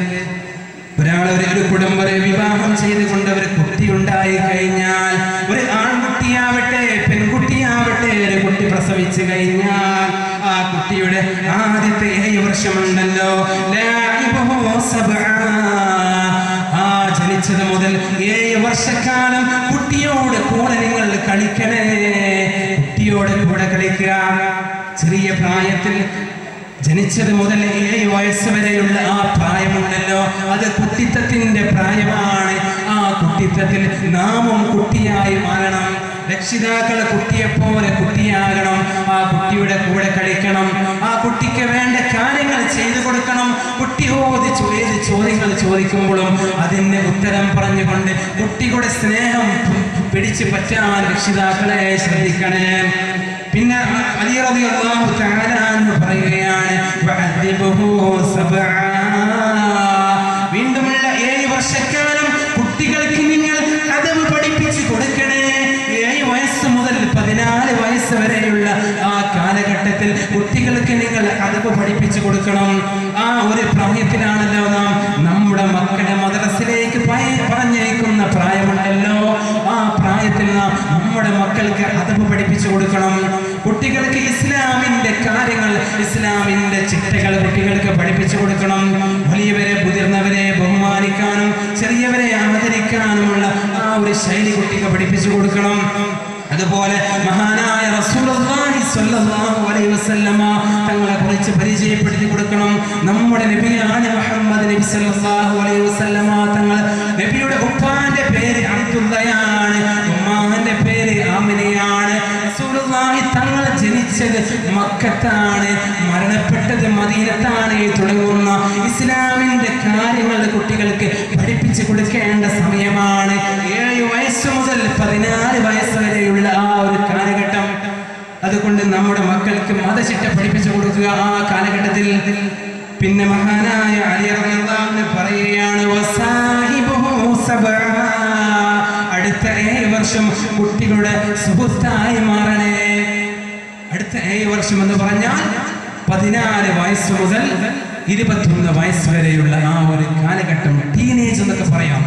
ഒരു കുടുംബം വിവാഹം ചെയ്തുകൊണ്ട് ഒരു കുട്ടി ഉണ്ടായി കഴിഞ്ഞാൽ, ഒരു ആൺകുട്ടിയാവട്ടെ പെൺകുട്ടിയാവട്ടെ, ഒരു കുട്ടി പ്രസവിച്ചു കഴിഞ്ഞാൽ ആ കുട്ടിയുടെ ആദ്യത്തെ 7 വർഷമുണ്ടല്ലോ, ആ ജനിച്ചത് മുതൽ 7 വർഷക്കാലം കുട്ടിയോട് കൂടെ നിങ്ങൾ കളിക്കണേ. കുട്ടിയോട് കൂടെ കളിക്കുക. ചെറിയ പ്രായത്തിൽ ജനിച്ചത് മുതൽ 7 വയസ്സ് വരെയുള്ള ആ പ്രായമുണ്ടല്ലോ, അത് കുട്ടിത്തത്തിന്റെ പ്രായമാണ്. ആ കുട്ടിത്തത്തിൽ നാമും കുട്ടിയായി മാറണം. രക്ഷിതാക്കൾ കുട്ടിയെപ്പോലെ കുട്ടിയാകണം. ആ കുട്ടിയുടെ കൂടെ കളിക്കണം. ആ കുട്ടിക്ക് വേണ്ട കാര്യങ്ങൾ ചെയ്തു കൊടുക്കണം. കുട്ടിയോട് ചോദ്യങ്ങൾ ചോദിക്കുമ്പോഴും അതിന്റെ ഉത്തരം പറഞ്ഞുകൊണ്ട് കുട്ടിയുടെ സ്നേഹം പിടിച്ചു പറ്റാൻ രക്ഷിതാക്കളെ ശ്രദ്ധിക്കണേ. പിന്നെ അലി റളിയല്ലാഹു തആല അൻഹു പറയുകയാണ്, വഅദിബഹു സബ്ആ. വീണ്ടുമുള്ള 7 വർഷക്കാലം കുട്ടികൾക്ക് നിങ്ങൾ അദബ് പഠിപ്പിച്ചു കൊടുക്കണേ. 7 വയസ്സ് മുതൽ 14 വയസ്സ് വരെയുള്ള ആ കാലഘട്ടത്തിൽ കുട്ടികൾക്ക് നിങ്ങൾ അദബ് പഠിപ്പിച്ചു കൊടുക്കണം. ആ ഒരു പ്രായത്തിലാണല്ലോ നാം നമ്മുടെ മക്കളെ മദ്രസയിലേക്ക് പറഞ്ഞയക്കുന്ന പ്രായമുണ്ടല്ലോ. ആ പ്രായത്തിൽ നാം നമ്മുടെ മക്കൾക്ക് അദബ് പഠിപ്പിച്ചു കൊടുക്കണം. കുട്ടികൾക്ക് ഇസ്ലാമിന്റെ കാര്യങ്ങൾ, ഇസ്ലാമിന്റെ ചിട്ടകൾ കുട്ടികൾക്ക് പഠിപ്പിച്ചു കൊടുക്കണം. വലിയവരെ മുതിർന്നവരെ ബഹുമാനിക്കാനും ചെറിയവരെ ആദരിക്കാനുമുള്ള ആ ഒരു ശൈലി കുട്ടിക്ക് പഠിപ്പിച്ചു കൊടുക്കണം. അതുപോലെ മഹാനായ റസൂലുള്ളാഹി സ്വല്ലല്ലാഹു അലൈഹി വസല്ലമ തങ്ങളെ കുറിച്ച് പരിചയപ്പെടുത്തി കൊടുക്കണം. നമ്മുടെ നബിയാണ് മുഹമ്മദ് നബി സ്വല്ലല്ലാഹു അലൈഹി വസല്ലമ തങ്ങൾ. നബിയുടെ ഉപ്പാന്റെ പേര് അബ്ദുള്ളയാണ്, ഉമ്മാന്റെ പേര് ആമിനയാണ്. റസൂലുള്ളാഹി തങ്ങൾ ജനിച്ചത് മക്കത്താണ്, മരണപ്പെട്ടത് മദീനത്താണ്. തുടങ്ങുന്ന ഇസ്ലാമിന്റെ കാര്യങ്ങൾ കുട്ടികൾക്ക് പഠിപ്പിച്ചു കൊടുക്കേണ്ട സമയമാണ്. 7 വയസ്സ് മുതൽ 14 വയസ്സ് വരെയുള്ള ആ ഒരു കാലഘട്ടം. അതുകൊണ്ട് നമ്മുടെ മക്കൾക്ക് മതചിട്ട പഠിപ്പിച്ചു കൊടുക്കുക ആ കാലഘട്ടത്തിൽ. പിന്നെ മഹാനായ അലി റളിയല്ലാഹു അൻഹു പറയുകയാണ്, വസാഹിബുഹു സബ്ആ. അടുത്ത 7 വർഷം കുട്ടികളുടെ സുഹൃത്തായി മാറണേ. അടുത്ത 7 വർഷം എന്ന് പറഞ്ഞാൽ 14 വയസ്സ് മുതൽ 21 വയസ്സ് വരെയുള്ള ആ ഒരു കാലഘട്ടം, ടീനേജ് എന്നൊക്കെ പറയാം.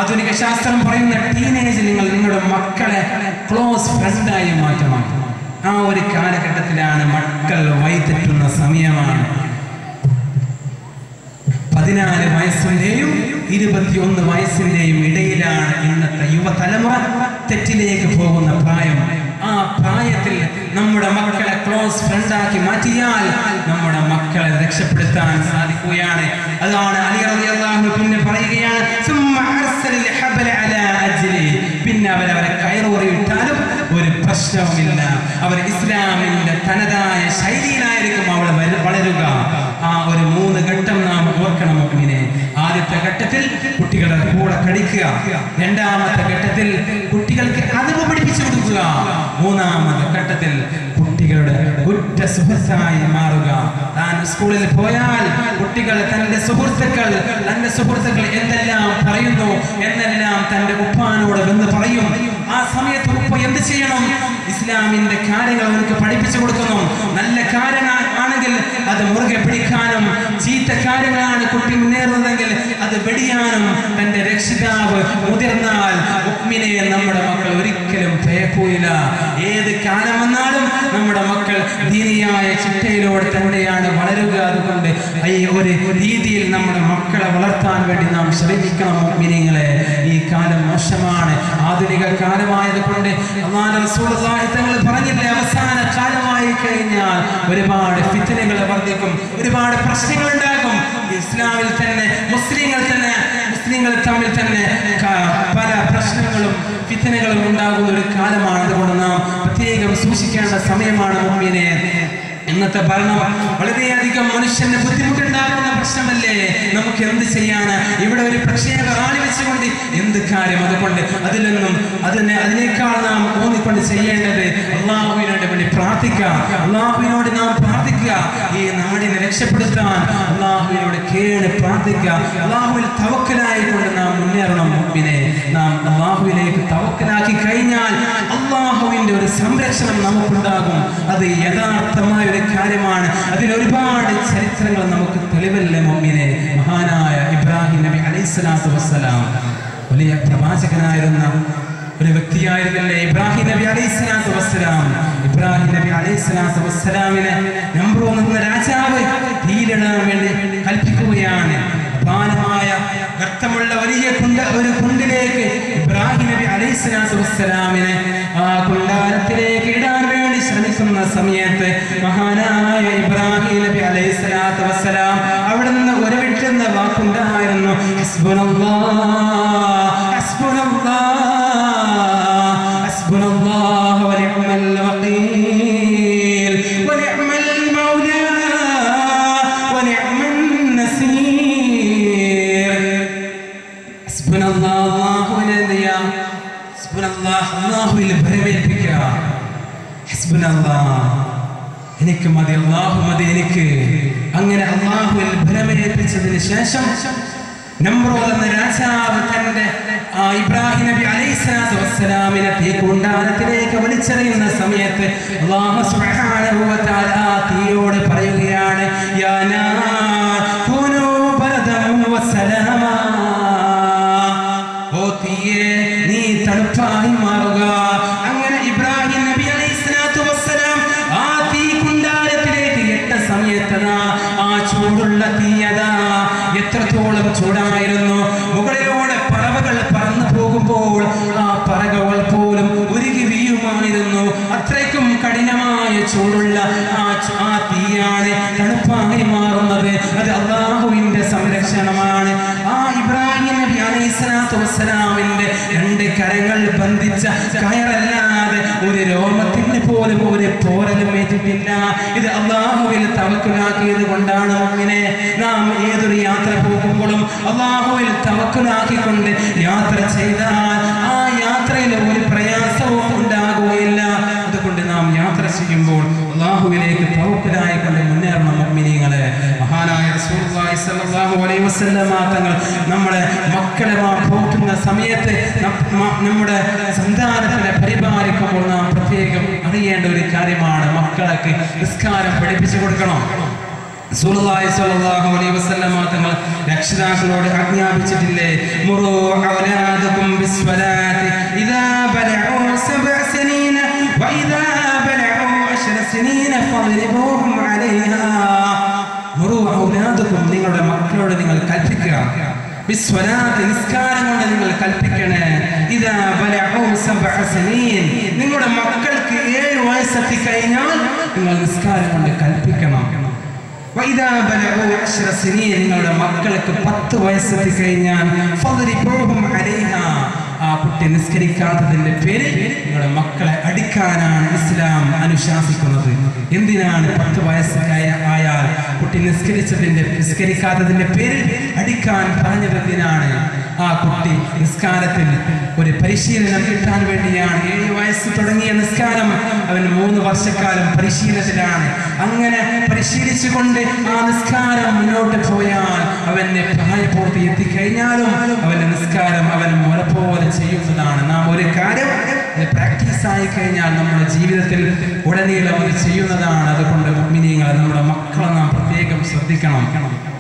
ആധുനിക ശാസ്ത്രം പറയുന്ന ടീനേജ് നിങ്ങളുടെ മക്കളെ ക്ലോസ് ഫ്രണ്ടായി മാറ്റണം. ആ ഒരു കാലഘട്ടത്തിലാണ് മക്കൾ വഴിതെറ്റുന്ന സമയമാണ്. 14 വയസ്സിന്റെയും 21 വയസ്സിന്റെയും ഇടയിലാണ് ഇന്നത്തെ യുവതലമുറ തെറ്റിലേക്ക് പോകുന്ന പ്രായം. ആ പ്രായത്തിൽ നമ്മുടെ മക്കളെ ക്ലോസ് ഫ്രണ്ടാക്കി മാറ്റിയാൽ നമ്മുടെ മക്കളെ രക്ഷപ്പെടുത്താൻ സാധിക്കുകയാണ്. അതാണ് അലി റളിയല്ലാഹു അൻഹു പിന്നെ പറയുകയാണ്, പിന്നെ അവരവരെ കയറൂറിയിട്ടാലും ഒരു പ്രശ്നവുമില്ല. അവർ ഇസ്ലാമിന്റെ തനതായ ശൈലിയിലായിരിക്കും അവിടെ വളരുക. ആ ഒരു 3 ഘട്ടം നാം ഓർക്കണം മുഅ്മിനെ. ആദ്യത്തെ ഘട്ടത്തിൽ കുട്ടികളുടെ കൂടെ കളിക്കുക. രണ്ടാമത്തെ ഘട്ടത്തിൽ കുട്ടികൾക്ക് അദബ് പഠിപ്പിച്ചു കൊടുക്കുക. മൂന്നാമത്തെ ഘട്ടത്തിൽ കുട്ടികളുടെ ഉറ്റ സുഹൃത്തായി മാറുക. താൻ സ്കൂളിൽ പോയാൽ കുട്ടികൾ തന്റെ സുഹൃത്തുക്കൾ എന്തെല്ലാം പറയുന്നു എന്നെല്ലാം തന്റെ ഉപ്പാനോട് വന്ന് പറയും. ആ സമയത്ത് ഉപ്പ എന്ത് ചെയ്യണം? ഇസ്ലാമിന്റെ കാര്യങ്ങൾ അവർക്ക് പഠിപ്പിച്ചു കൊടുക്കുന്നു. നല്ല കാര്യമാണെങ്കിൽ അത് മുറുകെ പിടിക്കാനും, ചീത്ത കാര്യങ്ങളാണ് കുട്ടി മുന്നേറുന്നതെങ്കിൽ അത് വെടിയാനും തന്റെ രക്ഷിതാവ് മുതിർന്നാൽ മുഅ്മിനെ നമ്മുടെ മക്കൾ ഒരിക്കലും ഭയക്കൂല. ഏത് കാലം വന്നാലും നമ്മുടെ മക്കൾ ദീനിയായ ചിട്ടയിലൂടെ തന്നെയാണ് വളരുക. അതുകൊണ്ട് ഈ ഒരു രീതിയിൽ നമ്മുടെ മക്കളെ വളർത്താൻ വേണ്ടി നാം ശ്രമിക്കണം മുഅ്മിനീങ്ങളെ. ഈ കാലം മോശമാണ്, ആധുനിക കാലമായത് കൊണ്ട് അല്ലാഹു റസൂലുള്ളാഹി തങ്ങൾ പറഞ്ഞില്ലേ, അവസാന കാലമായി കഴിഞ്ഞാൽ ഒരുപാട് ഫിത്നകൾ വർദ്ധിക്കും, ഒരുപാട് പ്രശ്നങ്ങൾ ഉണ്ടാകും. ഇസ്ലാമിൽ തന്നെ മുസ്ലിങ്ങൾ തമ്മിൽ തന്നെ പല പ്രശ്നങ്ങളും ഫിത്നകളും ഉണ്ടാകുന്ന ഒരു കാലമാണ്. അതുകൊണ്ട് നാം പ്രത്യേകം സൂക്ഷിക്കേണ്ട സമയമാണ് മുഅ്മിനേ. ഇന്നത്തെ ഭരണം വളരെയധികം മനുഷ്യന് ബുദ്ധിമുട്ടുണ്ടാക്കുന്ന പ്രശ്നമല്ലേ? നമുക്ക് എന്ത് ചെയ്യാന്? ഇവിടെ ഒരു പ്രത്യേക ആളി വെച്ചുകൊണ്ട് എന്ത് കാര്യം? അതുകൊണ്ട് അതിനേക്കാൾ നാം ഊന്നിക്കൊണ്ട് ചെയ്യേണ്ടത് അള്ളാഹുവിനോട് വേണ്ടി പ്രാർത്ഥിക്കാം. അള്ളാഹുവിനോട് നാം പ്രാർത്ഥിക്കുക. ഈ നാടിനെ രക്ഷപ്പെടുത്താൻ അള്ളാഹുവിനോട് കേണ് പ്രാർത്ഥിക്കുക. അള്ളാഹുവിൽ തവക്കലായി കൊണ്ട് നാം മുന്നേറണം. മുമ്പിനെ നാം അള്ളാഹുവിലേക്ക് തവക്കലാക്കി കഴിഞ്ഞാൽ അള്ളാഹുവിന്റെ ഒരു സംരക്ഷണം നമുക്കുണ്ടാകും. അത് യഥാർത്ഥമായ ഒരു കാര്യമാണ്. അതിലൊരുപാട് ചരിത്രങ്ങൾ നമുക്ക് തെളിവല്ലേ മുമ്പിനെ? മഹാനായ ഇബ്രാഹിം നബി അലൈഹിസ്സലാത്തു വസ്സലാം വലിയ പ്രവാചകനായിരുന്ന ഒരു വ്യക്തിയായിരുന്നില്ലേ ഇബ്രാഹിം നബി അലൈഹിസ്സലാത്തു വസ്സലാം? ഇബ്രാഹിം നബി അലൈഹിസ്സലാത്തു വസ്സലാമിനെ നമ്രൂദ് എന്ന രാജാവ് തീയിലിടാൻ വേണ്ടി കൽപ്പിക്കുകയാണ്. അപാരമായ ഗർത്തമുള്ള വലിയ ഒരു കുണ്ടിലേക്ക് ഇബ്രാഹിം നബി അലൈഹിസ്സലാത്തു വസ്സലാമിനെ ആ കുണ്ടാരത്തിലേക്ക് ഇടാൻ വേണ്ടി ശ്രമിക്കുന്ന സമയത്ത് മഹാനായ ഇബ്രാഹിം നബി അലൈഹിസ്സലാത്തു വസ്സലാം അവിടെ നിന്ന് ഉരവിട്ടുന്ന വാക്കുണ്ടായിരുന്നു, ഹസ്ബുനല്ലാഹ് ഹസ്ബുനല്ലാഹ് ഹസ്ബുനല്ലാഹ് വനിഅമൽ വകീൽ വനിഅമൽ മൗലാ വനിഅമൻ നസീർ. ഹസ്ബുനല്ലാഹ്, അല്ലാഹുവിൽ ഭരമേൽപ്പിക്കുക. ഹസ്ബുനല്ലാഹ്, എനിക്ക് മതി, അല്ലാഹു മതി എനിക്ക്. അങ്ങനെ അല്ലാഹുവിൽ ഭരമേൽപ്പിച്ചതിന് ശേഷം നമ്രൂദ് എന്ന രാജാവ് തന്റെ ഇബ്രാഹിം നബി അലൈഹിസ്സലാത്തു വസ്സലാമിനെ തീക്കുണ്ടാരത്തിലേക്ക് വലിച്ചെറിയുന്ന സമയത്ത് അല്ലാഹു സുബ്ഹാനഹു വ തആല തീയോട് പറയുകയാണ്, യാ നാർ കുനൂ ബർദൻ വസലാമാ, ഓ തീയേ നീ തണുപ്പായി മാറുക. അങ്ങനെ ഇബ്രാഹിം നബി അലൈഹിസ്സലാത്തു വസ്സലാം ആ തീക്കുണ്ടാരത്തിലേക്ക് ഇട്ട സമയത്ത് ആ ചൂടുള്ള തീയതാ എത്രത്തോളം ചൂടായിരുന്നു. മുകളിലൂടെ പറവകൾ പറന്നു പോകുമ്പോൾ ആ പറവകൾ പോലും ഉരുകി വീഴുമായിരുന്നു. അത്രയ്ക്കും കഠിനമായ ചൂടുള്ള ആ തീയാണ് തണുപ്പായി മാറുന്നത്. അത് അല്ലാഹുവിന്റെ സംരക്ഷണമാണ്. ആ ഇബ്രാഹിം നബി അലൈഹിസ്സലാത്തു വസ്സലാമിന്റെ രണ്ട് കരങ്ങൾ ബന്ധിച്ച കയറല്ലാതെ ഒരു രോമത്തിന് പോലും ഒരു പോറലും ഏറ്റിട്ടില്ല. ഇത് അല്ലാഹുവിൽ തവക്കുലാക്കിയത് കൊണ്ടാണ്. മുഅ്മിനെ, നാം ഏതൊരു യാത്ര പോകുമ്പോഴും അല്ലാഹുവിൽ തവക്കുലാക്കിക്കൊണ്ട് യാത്ര ചെയ്താൽ ആ യാത്രയിൽ ഒരു പ്രയാസവും ഉണ്ടാകുകയില്ല. അതുകൊണ്ട് നാം യാത്ര ചെയ്യുമ്പോൾ അല്ലാഹുവിലേക്ക് തവക്കുലായിക്കൊണ്ട് മുന്നേറണം. മുഅ്മിനീങ്ങളെ, മഹാനായ റസൂലുള്ളാഹി സ്വല്ലല്ലാഹു അലൈഹി വസല്ലം തങ്ങൾ നമ്മുടെ മക്കളെ പോറ്റുന്ന സമയത്ത് നമ്മുടെ സന്താനത്തിനെ പരിപാലിക്കുമ്പോൾ നാം പ്രത്യേകം അറിയേണ്ട ഒരു കാര്യമാണ്, മക്കൾക്ക് നിസ്കാരം പഠിപ്പിച്ചു കൊടുക്കണം. റസൂലുള്ളാഹി സ്വല്ലല്ലാഹു അലൈഹി വസല്ലം തങ്ങൾ രക്ഷിതാക്കളോട് ആജ്ഞാപിച്ചിട്ടില്ലേ, മുറൂ ഔലാദകും ബിസ്സലാത്തി ഇദാ ബലഉ 7 സനീന വഇദാ ബലഉ 10 സനീന ഫദ്രിബൂഹും അലൈഹാ. മുറൂ ഔലാദകും, നിങ്ങളുടെ മക്കളോട് നിങ്ങൾ കൽപ്പിക്കുക, ബിസ്സലാത്തി നിസ്കാരം കൊണ്ട് നിങ്ങൾ കൽപ്പിക്കണേ. ഇദാ ബലഉ 7 സനീൻ, നിങ്ങളുടെ മക്കൾക്ക് 7 വയസ്സെത്തി കഴിഞ്ഞാൽ നിങ്ങൾ നിസ്കാരം കൊണ്ട് കൽപ്പിക്കണം. വഇദാ ബലഉ 10 സനീൻ, നിങ്ങളുടെ മക്കൾക്ക് 10 വയസ്സെത്തി കഴിഞ്ഞാൽ ഫദ്രിബൂഹും അലൈഹാ, ആ കുട്ടി നിസ്കരിക്കാത്തതിന്റെ പേരിൽ നിങ്ങളുടെ മക്കളെ അടിക്കാനാണ് ഇസ്ലാം അനുശാസിക്കുന്നത്. എന്തിനാണ് 10 വയസ്സായാൽ കുട്ടി നിസ്കരിക്കാത്തതിന്റെ പേരിൽ അടിക്കാൻ പറഞ്ഞത്? എന്തിനാണ്? ആ കുട്ടി നിസ്കാരത്തിൽ ഒരു പരിശീലനം കിട്ടാൻ വേണ്ടിയാണ്. 7 വയസ്സ് തുടങ്ങിയ നിസ്കാരം അവൻ 3 വർഷക്കാലം പരിശീലനത്തിലാണ്. അങ്ങനെ പരിശീലിച്ചുകൊണ്ട് ആ നിസ്കാരം മുന്നോട്ട് പോയാൽ അവന്റെ പ്രായപൂർത്തി എത്തിക്കഴിഞ്ഞാലും അവന്റെ നിസ്കാരം അവൻ മുറപോലെ ചെയ്യുന്നതാണ്. നാം ഒരു കാര്യം പ്രാക്ടീസ് ആയി കഴിഞ്ഞാൽ നമ്മുടെ ജീവിതത്തിൽ ഉടനീളം അത് ചെയ്യുന്നതാണ്. അതുകൊണ്ട് മുഅ്മിനീങ്ങളെ, നമ്മുടെ മക്കളെ നാം പ്രത്യേകം ശ്രദ്ധിക്കണം.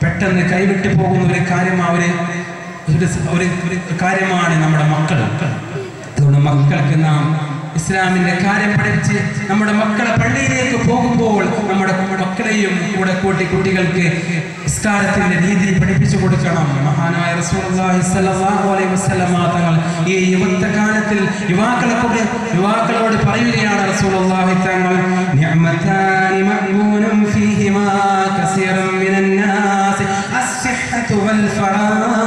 പെട്ടെന്ന് കൈവിട്ടു പോകുന്ന ഒരു കാര്യമാണ് നമ്മുടെ മക്കൾ. അതുകൊണ്ട് മക്കൾക്ക് നാം ഇസ്ലാമിന്റെ കാര്യം പഠിച്ച് നമ്മുടെ മക്കളെ പള്ളിയിലേക്ക് പോകുമ്പോൾ നമ്മുടെ മക്കളെയും കൂടെ കൂട്ടി കുട്ടികൾക്ക് നിസ്കാരത്തിന്റെ രീതി പഠിപ്പിച്ചു കൊടുക്കണം. മഹാനായ റസൂലുള്ളാഹി സ്വല്ലല്ലാഹു അലൈഹി വസല്ലം തങ്ങൾ ഈ യുവത്വകാലത്തിൽ യുവാക്കളോട് പറയുകയാണ്, റസൂലുള്ളാഹി തങ്ങൾ, നിഅമതാനി മഅ്മൂനും ഫീഹിമാ കസീറൻ മിനൻ നാസ് അസ്സിഹ്ഹതു വൽ ഫറാഹ്.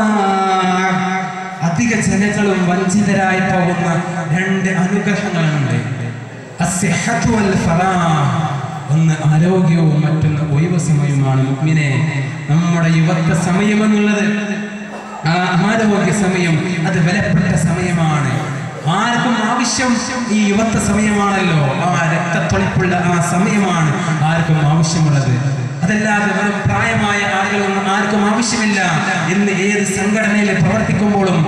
അധിക ജനങ്ങളും വഞ്ചിതരായി പോകുന്ന 2 അനുഗ്രഹങ്ങളുണ്ട്. അസ്സിഹ്ഹതു വൽ ഫറാഹ്, ഒന്ന് ആരോഗ്യവും മറ്റൊന്ന് ഒഴിവ് സമയമാണ്. മുഅ്മിനെ, നമ്മുടെ യുവത്വ സമയം എന്നുള്ളത്, ആ ആരോഗ്യ സമയം അത് വിലപ്പെട്ട സമയമാണ്. ആർക്കും ആവശ്യം ഈ യുവത്വ സമയമാണല്ലോ. ആ രക്തത്തൊളിപ്പുള്ള ആ സമയമാണ് ആർക്കും ആവശ്യമുള്ളത്. അതല്ലാതെ വെറും പ്രായമായ ആളുകളൊന്നും ആർക്കും ആവശ്യമില്ല. ഇന്ന് ഏത് സംഘടനയിൽ പ്രവർത്തിക്കുമ്പോഴും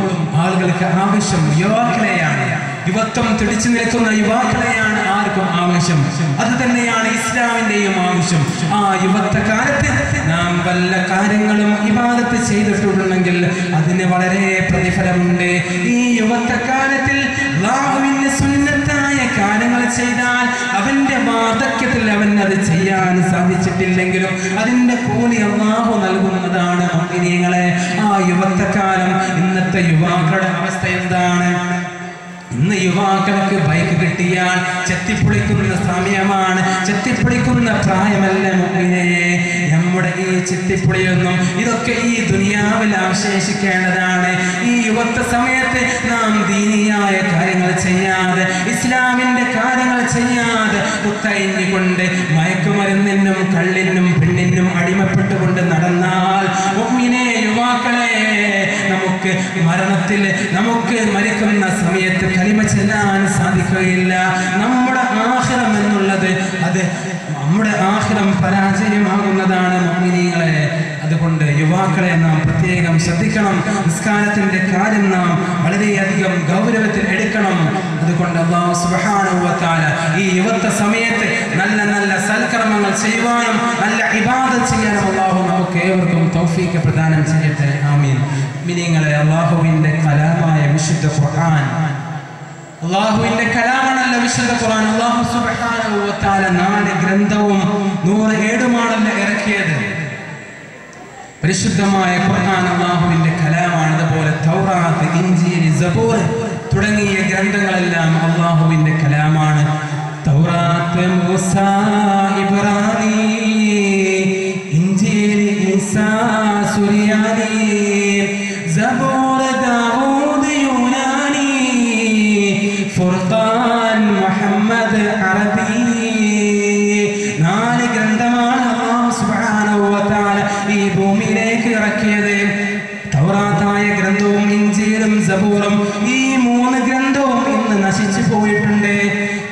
ആളുകൾക്ക് ആവശ്യം യുവാക്കളെയാണ്. യുവത്വം തുടിച്ചു നിൽക്കുന്ന യുവാക്കളെയാണ് ആർക്കും ആവശ്യം. അത് തന്നെയാണ് ഇസ്ലാമിന്റെയും ആവശ്യം. ആ യുവത്വ കാലത്ത് നാം വല്ല കാര്യങ്ങളും ഇബാദത്ത് ചെയ്തിട്ടുണ്ടെങ്കിൽ അതിന് വളരെ പ്രതിഫലമുണ്ട്. ഈ യുവത്വ കാലത്തിൽ അല്ലാഹുവിന്റെ സുന്നത്തായ കാര്യങ്ങൾ ചെയ്താൽ അവന്റെ വാർദ്ധക്യത്തിൽ അവൻ അത് ചെയ്യാൻ സാധിച്ചിട്ടില്ലെങ്കിലും അതിന്റെ കൂലി അല്ലാഹു നൽകുന്നതാണ്. മുഅ്മിനീങ്ങളെ, ആ യുവത്വകാലം, ഇന്നത്തെ യുവാക്കളുടെ അവസ്ഥ എന്താണ്? ഇന്ന് യുവാക്കൾക്ക് ബൈക്ക് കിട്ടിയാൽ ചെത്തിപ്പൊളിക്കുന്ന സമയമാണ്, ചെത്തിപ്പൊളിക്കുന്ന പ്രായമല്ല മുഅ്മിനേ. നമ്മുടെ ഈ ചെത്തിപ്പൊളിയൊന്നും ഇതൊക്കെ ഈ ദുനിയാവിൽ അവശേഷിക്കേണ്ടതാണ്. ഈ യുവത്വ സമയത്ത് നാം ദീനിയായ കാര്യങ്ങൾ ചെയ്യാതെ, ഇസ്ലാമിന്റെ കാര്യങ്ങൾ ചെയ്യാതെ കുത്തഴിഞ്ഞുകൊണ്ട് മയക്കുമരുന്നിനും കള്ളിനും പെണ്ണിനും അടിമപ്പെട്ടുകൊണ്ട് നടന്നാൽ മുഅ്മിനേ, യുവാക്കളെ, നമുക്ക് മരണത്തിൽ, നമുക്ക് മരിക്കുന്ന സമയത്ത് കലിമ ചെല്ലാൻ സാധിക്കുകയില്ല. നമ്മുടെ ആഖിറം എന്നുള്ളത് അത് നമ്മുടെ ആഖിറം പരാജയമാകുന്നതാണ് മുഅ്മിനീങ്ങളെ. അതുകൊണ്ട് യുവാക്കളെ നാം പ്രത്യേകം ശ്രദ്ധിക്കണം. നിസ്കാരത്തിന്റെ കാര്യം നാം വളരെയധികം ഗൗരവത്തിൽ എടുക്കണം. അതുകൊണ്ട് അല്ലാഹു സുബ്ഹാനഹു വ തആല ഈ യുവത്വ സമയത്ത് നല്ല നല്ല സൽക്കർമ്മങ്ങൾ ചെയ്യുവാനും നല്ല ഇബാദത്ത് ചെയ്യാനും അല്ലാഹു നമുക്ക് ഏവർക്കും തൗഫീഖ് പ്രദാനം ചെയ്യട്ടെ. ആമീൻ. മുഅ്മിനീങ്ങളെ, അല്ലാഹുവിന്റെ കലാമായ വിശുദ്ധ ഖുർആൻ, അല്ലാഹുവിന്റെ കലാമാണല്ലോ വിശുദ്ധ ഖുർആൻ. അല്ലാഹു സുബ്ഹാനഹു വ തആല 4 ഗ്രന്ഥവും 100 ഏടുമാണല്ലോ ഇറക്കിയത്. പരിശുദ്ധമായ ഖുർആൻ അല്ലാഹുവിന്റെ കലാമാണ്. അതുപോലെ തൗറാത്ത്, ഇഞ്ചീൽ, സബൂർ തുടങ്ങിയ ഗ്രന്ഥങ്ങളെല്ലാം അല്ലാഹുവിന്റെ കലാമാണ്. തൗറാത്ത് മൂസ, ഇബ്രാഹീം, ഇഞ്ചീൽ ഈസാ സുറിയാനി, സബൂർ ദാവൂദ് യൂനാനി, ഫുർഖാൻ മുഹമ്മദ് അറബി. 4 ഗ്രന്ഥമാണ് അല്ലാഹു സുബ്ഹാനഹു വ തആല ഈ ഭൂമിയിലേക്ക് ഇറക്കിയത്. തൗറാത്തായ ഗ്രന്ഥവും ഇഞ്ചീലും സബൂറും, ഈ 3 ഗ്രന്ഥവും ഇന്ന് നശിച്ചു പോയിട്ടുണ്ട്.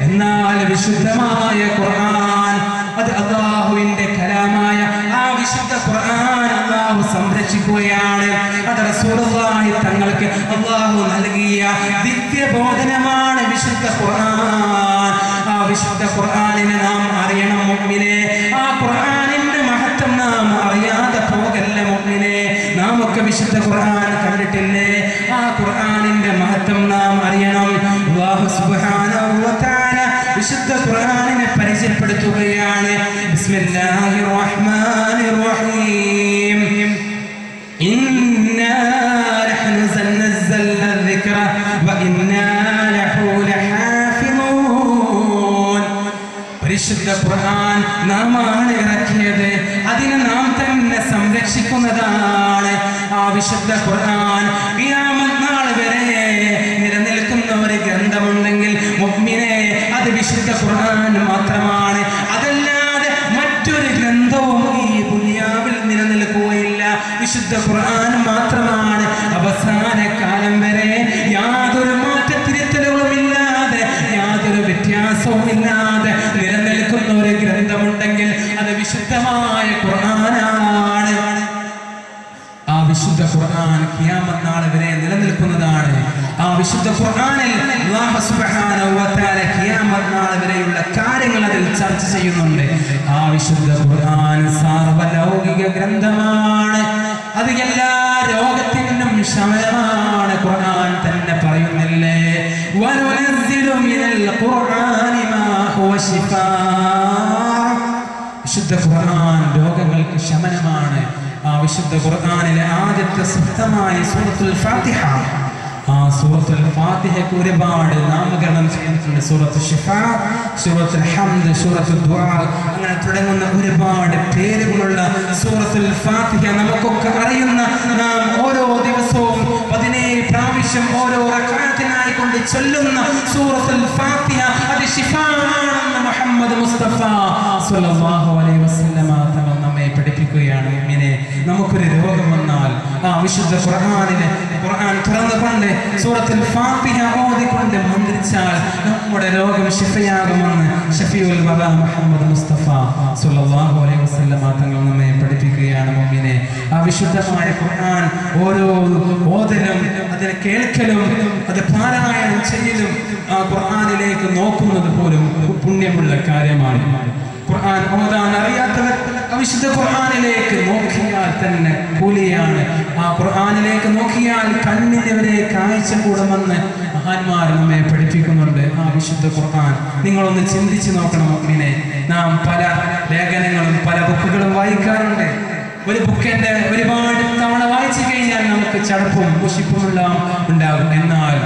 എന്നാൽ വിശുദ്ധമായ ഖുർആൻ, അത് അല്ലാഹുവിന്റെ കലാമായ ആ വിശുദ്ധ ഖുർആൻ അല്ലാഹു സംരക്ഷിക്കുകയാണ്. അത് റസൂലുള്ളാഹി തങ്ങൾക്ക് അല്ലാഹു നൽകിയ ദിവ്യബോധനമാണ് വിശുദ്ധ ഖുർആൻ. ആ വിശുദ്ധ ഖുർആനിനെ നാം അറിയണം മുഅ്മിനേ. ആ ഖുർആനിന്റെ മഹത്വം നാം അറിയാതെ പോകല്ല മുഅ്മിനേ. നാം ഒക്കെ വിശുദ്ധ ഖുർആൻ കണ്ടിട്ടില്ലേ? ആ ഖുർആനിന്റെ മഹത്വം നാം അറിയണം. അല്ലാഹു സുബ്ഹാനഹു വ തആല വിശുദ്ധ ഖുർആനിനെ പരിചയപ്പെടുത്തുകയാണ്. ബിസ്മില്ലാഹിർ റഹ്മാനിർ റഹീം. ഇന്നാ നഹ്നു നസ്സൽനാ الذിക്റ വഇന്നാ ലഹു ലഹാഫിളൂൻ. പരിശുദ്ധ ഖുർആൻ നാമാണ് ഇറക്കിയത്, അതിനെ നാം തന്നെ സംരക്ഷിക്കുന്നതാണ്. ആ വിശുദ്ധ ഖുർആൻ ഖിയാമത്ത് നാൾ വരെ നിലനിൽക്കുന്ന ഒരു ഗ്രന്ഥമുണ്ടെങ്കിൽ മുഅ്മിനേ, അത് വിശുദ്ധ ഖുർആൻ മാത്രമാണ്. അതല്ലാതെ മറ്റൊരു ഗ്രന്ഥവും ഈ ദുനിയാവിൽ നിലനിൽക്കുകയില്ല. വിശുദ്ധ ഖുർആൻ മാത്രമാണ് അവസാന കാലം വരെ യാതൊരു മാറ്റത്തിരുത്തലുകളുമില്ലാതെ, യാതൊരു വ്യത്യാസവും ഇല്ലാതെ നിലനിൽക്കുന്ന ഒരു ഗ്രന്ഥമുണ്ടെങ്കിൽ അത് വിശുദ്ധമായ ഖുർആനാണ്. ആ വിശുദ്ധ ഖുർആൻ ഖിയാമത്ത് നാൾ വരെ നിലനിൽക്കുന്നതാണ്. ആ വിശുദ്ധ ഖുർആനിൽ അല്ലാഹു സുബ്ഹാനഹു വ തആല ഖിയാമത്ത് നാൾ വരെയുള്ള കാര്യങ്ങൾ അതിൽ ചർച്ച ചെയ്യുന്നുണ്ട്. ആ വിശുദ്ധ ഖുർആൻ സാർവലൗകിക ഗ്രന്ഥമാണ്. അത് എല്ലാ രോഗത്തിനും ശമനമാണ്. ഖുർആൻ തന്നെ പറയുന്നില്ലേ, വനുനസ്സിലു മിനൽ ഖുർആനി മാ ഹുവ ശിഫാ. വിശുദ്ധ ഖുർആൻ രോഗങ്ങൾക്ക് ശമനമാണ്. ആ വിശുദ്ധ ഖുർആനിലെ ആദ്യത്തെ സുഹൃത്തമായ സൂറത്തുൽ ഫാത്തിഹ, ആ സൂറത്തുൽ ഫാത്തിഹയ്ക്ക് ഒരുപാട് നാമകരണം ചെയ്തിട്ടുണ്ട്. സൂറത്തുൽ ശിഫാ, സൂറത്തുൽ ഹംദ്, സൂറത്തുൽ ദുആ, അങ്ങനെ തുടങ്ങുന്ന ഒരുപാട് പേരുകളുള്ള സൂറത്തുൽ ഫാത്തിഹ നമുക്കൊക്കെ അറിയുന്ന, നാം ഓരോ ദിവസവും 17 പ്രാവശ്യം ഓരോ റക്അത്തിനായി പാരായണിക്കൊണ്ട് ചൊല്ലുന്ന സൂറത്തുൽ ഫാത്തിഹ അത് ശിഫാആണെന്ന് മുഹമ്മദ് മുസ്തഫ സ്വല്ലല്ലാഹു അലൈഹി വസല്ലമ തങ്ങൾ നമ്മെ പഠിപ്പിക്കുകയാണ്. മുഅ്മിനെ, നമുക്കൊരു രോഗം വന്നാൽ ആ വിശുദ്ധ ഖുർആൻ തുറന്നുകൊണ്ട് സൂറത്തുൽ ഫാത്തിഹ ഓതിക്കൊണ്ട് മന്ത്രിച്ചാൽ നമ്മുടെ രോഗം ശിഫയാകുമെന്ന് ശഫീഉൽ വറാ മുഹമ്മദ് മുസ്തഫ സ്വല്ലല്ലാഹു അലൈഹി വസല്ലമ തങ്ങൾ നമ്മെ പഠിപ്പിക്കുകയാണ്. മുഅ്മിനെ, ആ വിശുദ്ധമായ ഖുർആൻ ഓരോ ഓതലും അതിനെ കേൾക്കലും അത് പാരായണം ചെയ്യലും ആ ഖുർആനിലേക്ക് നോക്കുന്നത് പോലും പുണ്യമുള്ള കാര്യമാണ്. ഖുർആൻ ഓതാൻ അറിയാത്തവർ വിശുദ്ധ ഖുർആനിലേക്ക് നോക്കിയാൽ തന്നെ കൂലിയാണ്. ആ ഖുർആനിലേക്ക് നോക്കിയാൽ കണ്ണിന് വരെ കാഴ്ച കൂടുമെന്ന് മഹാന്മാർ നമ്മെ പഠിപ്പിക്കുന്നുണ്ട്. ആ വിശുദ്ധ ഖുർആൻ നിങ്ങളൊന്ന് ചിന്തിച്ചു നോക്കണം മുഅ്മിനെ. നാം പല ലേഖനങ്ങളും പല ബുക്കുകളും വായിക്കാറുണ്ട്. ഒരു ബുക്കിന്റെ ഒരുപാട് തവണ വായിച്ചു കഴിഞ്ഞാൽ നമുക്ക് ചടപ്പും മുഷിപ്പുമെല്ലാം ഉണ്ടാകും. എന്നാൽ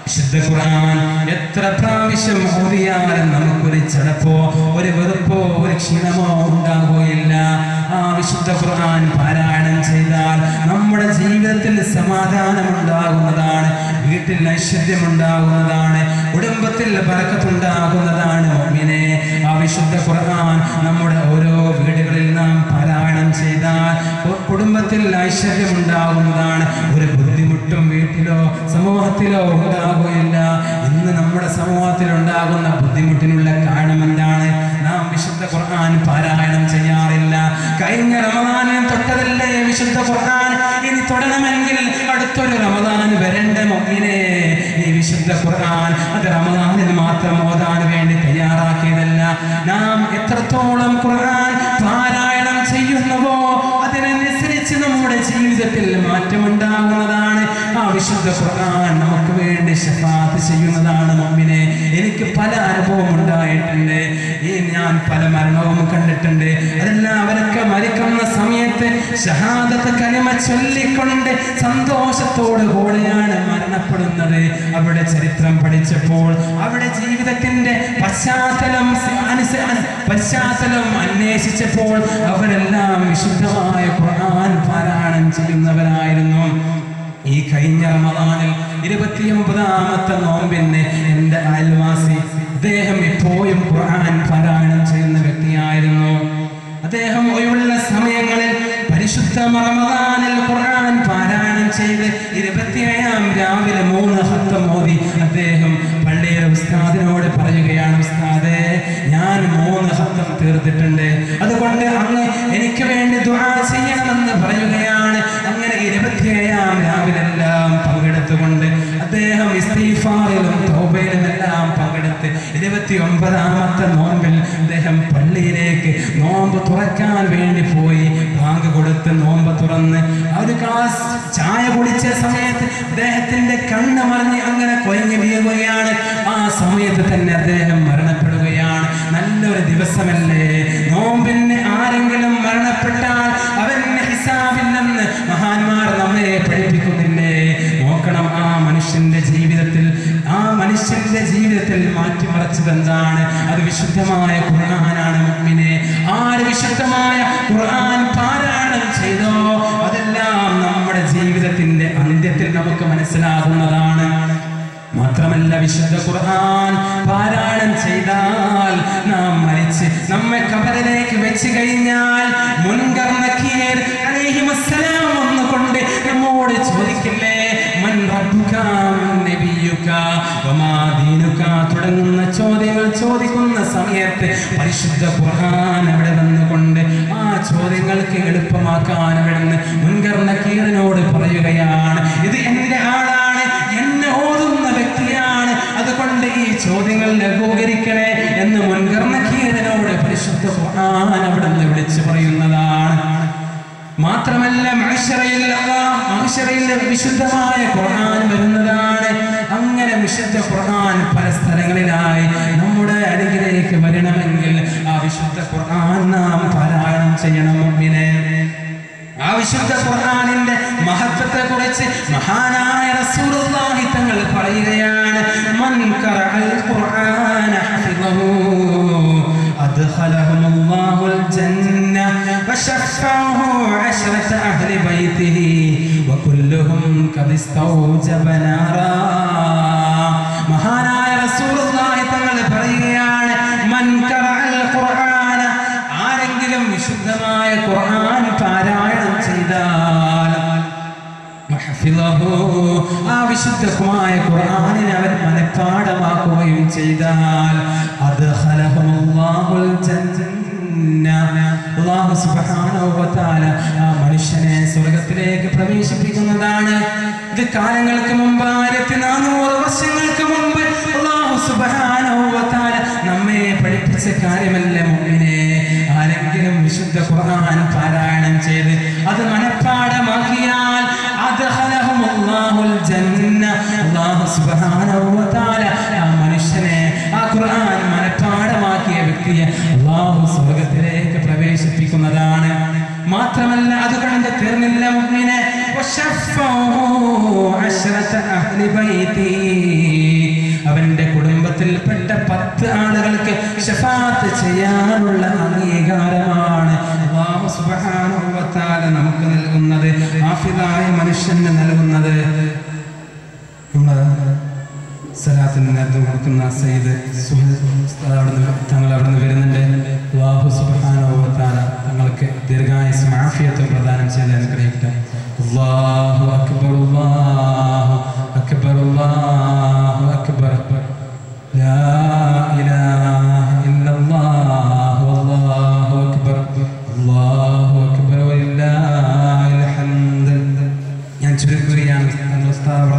വിശുദ്ധ ഖുർആൻ എത്ര പ്രാവശ്യം ഓതിയാലും നമുക്കൊരു ചടപ്പോ ഒരു വെറുപ്പോ ഒരു ക്ഷീണമോ ഉണ്ടാകുകയില്ല. ആ വിശുദ്ധ ഖുർആൻ പാരായണം ചെയ്താൽ നമ്മുടെ ജീവിതത്തിൽ സമാധാനം ഉണ്ടാകുന്നതാണ്, വീട്ടിൽ ഐശ്വര്യം ഉണ്ടാകുന്നതാണ്, കുടുംബത്തിൽ ബറക്കത്തുണ്ടാകുന്നതാണ്. മുഅ്മിനെ, ആ വിശുദ്ധ ഖുർആൻ നമ്മുടെ ഓരോ വീടുകളിൽ നാം പാരായണം ചെയ്താൽ കുടുംബത്തിൽ ഐശ്വര്യം ഉണ്ടാകുന്നതാണ്. ഒരു ബുദ്ധിമുട്ടും വീട്ടിലോ സമൂഹത്തിലോ ഉണ്ടാകുകയില്ല. ഇന്ന് നമ്മുടെ സമൂഹത്തിൽ ഉണ്ടാകുന്ന ബുദ്ധിമുട്ടിനുള്ള കാരണം എന്താണ്? നാം വിശുദ്ധ ഖുർആൻ പാരായണം ചെയ്യാറില്ല. കഴിഞ്ഞ റമദാനിൽ തൊട്ടതല്ലേ വിശുദ്ധ ഖുർആൻ? ഇനി തൊടണമെങ്കിൽ അടുത്തൊരു റമദാൻ വരണ്ട മുഅ്മിനെ. ഈ വിശുദ്ധ ഖുർആൻ അത് റമദാനിൽ മാത്രം ഓതാൻ വേണ്ടി തയ്യാറാക്കിയതല്ല. നാം എത്രത്തോളം ഖുർആൻ പാരായണം ചെയ്യുന്നുവോ അതിനനുസരിച്ച് നമ്മുടെ ജീവിതത്തിൽ മാറ്റമുണ്ടാകുന്നതാണ്. ആ വിശുദ്ധ ഖുർആൻ നമുക്ക് വേണ്ടി ശഫാഅത്ത് ചെയ്യുന്നതാണ്. മുഅ്മിനെ, എനിക്ക് പല അനുഭവം ഉണ്ടായിട്ടുണ്ട്. ഞാൻ പല മരണവും കണ്ടിട്ടുണ്ട്. അതെല്ലാം അവരൊക്കെ മരിക്കുന്ന സമയത്ത് ഷഹാദത്ത് കലിമ ചൊല്ലിക്കൊണ്ട് സന്തോഷത്തോടു കൂടെയാണ് മരണപ്പെടുന്നത്. അവിടെ ചരിത്രം പഠിച്ചപ്പോൾ അവിടെ ജീവിതത്തിന്റെ പശ്ചാത്തലം അന്വേഷിച്ചപ്പോൾ അവരെല്ലാം വിശുദ്ധമായ ഖുർആൻ പാരായണം ചെയ്യുന്നവരായിരുന്നു. ഈ കഴിഞ്ഞ റമദാനിൽ 29ാമത്തെ നോമ്പിന് എൻ്റെ അയൽവാസി അദ്ദേഹം എപ്പോഴും ഖുർആൻ പാരായണം ചെയ്യുന്ന വ്യക്തിയായിരുന്നു. അദ്ദേഹം ഒഴിവുള്ള സമയങ്ങളിൽ പരിശുദ്ധ റമദാനിൽ ഖുർആൻ പാരായണം ചെയ്ത് 27ാം രാവിലെ 3 ഖത്തം ഓതി അദ്ദേഹം പള്ളിയിലെ ഉസ്താദിനോട് പറയുകയാണ്, ഉസ്താദേ, ഞാൻ 3 ഖത്തം തീർത്തിട്ടുണ്ട്, അതുകൊണ്ട് അങ്ങ് എനിക്ക് വേണ്ടി ദുആ ചെയ്യണമെന്ന് പറയുകയാണ്. അങ്ങനെ 27ാം രാവിലെല്ലാം പങ്കെടുത്തുകൊണ്ട് അദ്ദേഹം ഇസ്തിഗ്ഫാറിലും തൗബയിലുമെല്ലാം പങ്കെടുത്ത് 29ാമത്തെ നോമ്പിൽ അദ്ദേഹം പള്ളിയിലേക്ക് നോമ്പ് തുറക്കാൻ വേണ്ടി പോയി. ബാങ്ക് കൊടുത്ത് നോമ്പ് തുറന്ന് ഒരു ഗ്ലാസ് ചായ കുടിച്ച സമയത്ത് അദ്ദേഹത്തിന്റെ കണ്ണ് മറിഞ്ഞ് അങ്ങനെ കൊയങ്ങി വീഴുകയാണ്. ആ സമയത്ത് തന്നെ അദ്ദേഹം മരണപ്പെടുകയാണ്. നല്ലൊരു ദിവസമല്ലേ? നോമ്പിന് ആരെങ്കിലും മരണപ്പെട്ടാൽ അവന്റെ ഹിസാബില്ലെന്ന് മഹാന്മാർ നമ്മെ പഠിപ്പിക്കുന്നില്ലേ? നോക്കണം, ആ മനുഷ്യന്റെ ജീവിതത്തിൽ മാറ്റിമറിച്ചത് എന്താണ്? അത് വിശുദ്ധമായ ഖുർആനാണ്. മുഅ്മിനെ, ആര് വിശുദ്ധമായ ഖുർആൻ പാരായണം ചെയ്തോ അതെല്ലാം നമ്മുടെ ജീവിതത്തിന്റെ അന്ത്യത്തിൽ നമുക്ക് മനസ്സിലാകുന്നതാണ്. മാത്രമല്ല, വിശുദ്ധ ഖുർആൻ പാരായണം ചെയ്താൽ നാം മരിച്ച് നമ്മെ ഖബറിലേക്ക് വെച്ച് കഴിഞ്ഞാൽ മുൻകർ നക്കീർ അലൈഹിസ്സലാം വന്നുകൊണ്ട് നമ്മോട് ചോദിക്കില്ലേ, മൻ റബ്ബുക നബിയുക വമാ ദീനുക തുടങ്ങുന്ന ചോദ്യങ്ങൾ ചോദിക്കുന്ന സമയത്ത് പരിശുദ്ധ ഖുർആൻ അവിടെ വന്നുകൊണ്ട് ആ ചോദ്യങ്ങൾക്ക് എളുപ്പമാക്കാൻ അവിടുന്ന് മുൻകർ നക്കീറിനോട് പറയുകയാണ്, ഇത് എന്റെ ആളാണ്, എന്നെ ഓതുന്ന വ്യക്തിയാണ്, അതുകൊണ്ട് ഈ ചോദ്യങ്ങൾ ലഘൂകരിക്കണേ എന്ന് മുൻകർ നക്കീറിനോട് പരിശുദ്ധ ഖുർആൻ അവിടെ നിന്ന് വിളിച്ചു പറയുന്നതാണ്. മാത്രമല്ല, മഹ്ശറയിൽ വിശുദ്ധമായ ഖുർആൻ വരുന്നതാണ്. അങ്ങനെ വിശുദ്ധ ഖുർആൻ പല സ്ഥലങ്ങളിലായി നമ്മുടെ അരികിലേക്ക് വരണമെങ്കിൽ ആ വിശുദ്ധ ഖുർആൻ നാം പാരായണം ചെയ്യണം. മുഅ്മിനെ, ആ വിശുദ്ധ ഖുർആനിന്റെ മഹത്വത്തെ കുറിച്ച് മഹാനായ റസൂലുള്ളാഹി തങ്ങൾ പറയുകയാണ്, മൻ ഖറഅൽ ഖുർആന ഹഫിദഹു അദ്ഖലഹുമുല്ലാഹുൽ ജന്ന വശഫഅഹു 10 അഹ്ലി ബൈതിഹി വകുല്ലുഹും ഖദ് ഇസ്തൗജബ നാറാ. ആ വിശുദ്ധമായ ഖുർആനിനെ അവൻ മനഃപ്പാഠമാക്കുകയും ചെയ്താൽ അദ്ഖലഹുല്ലാഹുൽ ജന്ന, അല്ലാഹു സുബ്ഹാനഹു വ തആല ആ മനുഷ്യനെ സ്വർഗ്ഗത്തിലേക്ക് പ്രവേശിപ്പിക്കുന്നതാണ്. ഇത് കാലങ്ങൾക്ക് മുമ്പ് 1400 വർഷങ്ങൾക്ക് മുമ്പ് അല്ലാഹു സുബ്ഹാനഹു വ തആല നമ്മെ പഠിപ്പിച്ച കാര്യമല്ല മുഅ്മിനേ. ആരെങ്കിലും വിശുദ്ധ ഖുർആൻ പാരായണം ചെയ്ത് അത് മനഃപ്പാഠമാക്കിയാൽ അദ്ഖലഹുല്ലാഹുൽ ജന്ന, അല്ലാഹു സുബ്ഹാനഹു വ തആല ആ മനുഷ്യനെ ആ ഖുർആൻ മനഃപ്പാഠമാക്കിയ വ്യക്തിയെ അല്ലാഹു സ്വർഗ്ഗത്തിലേക്ക് പ്രവേശിപ്പിക്കുന്നതാണ്. മാത്രമല്ല അതുകൊണ്ട് തീർന്നില്ല മുഅ്മിനെ, അവന്റെ കുടുംബത്തിൽപ്പെട്ട 10 ആളുകൾക്ക് ശഫാഅത്ത് ചെയ്യാനുള്ള അംഗീകാരമാണ് അല്ലാഹു സുബ്ഹാനഹു വ തആല നമുക്ക് നൽകുന്നത്, ആഫിദായ മനുഷ്യന് നൽകുന്നത്. സലാത്തിന് നേരത്തെ കൊടുക്കുന്ന സയ്യിദ് തങ്ങൾ അവിടെ നിന്ന് വരുന്നുണ്ട്. അല്ലാഹു സുബ്ഹാനഹു വ തആല തങ്ങൾക്ക് ദീർഘായുസ്സും ആഫിയത്തും പ്രദാനം ചെയ്ത് അനുഗ്രഹിക്കട്ടെ. അല്ലാഹു അക്ബർ, അല്ലാഹു അക്ബർ, അല്ലാഹു അക്ബർ, ലാ ഇലാഹ ഇല്ലല്ലാഹു അല്ലാഹു അക്ബർ, അല്ലാഹു അക്ബർ വലില്ലാഹിൽ ഹംദ്. ഞാൻ ചുരുക്കുകയാണ്.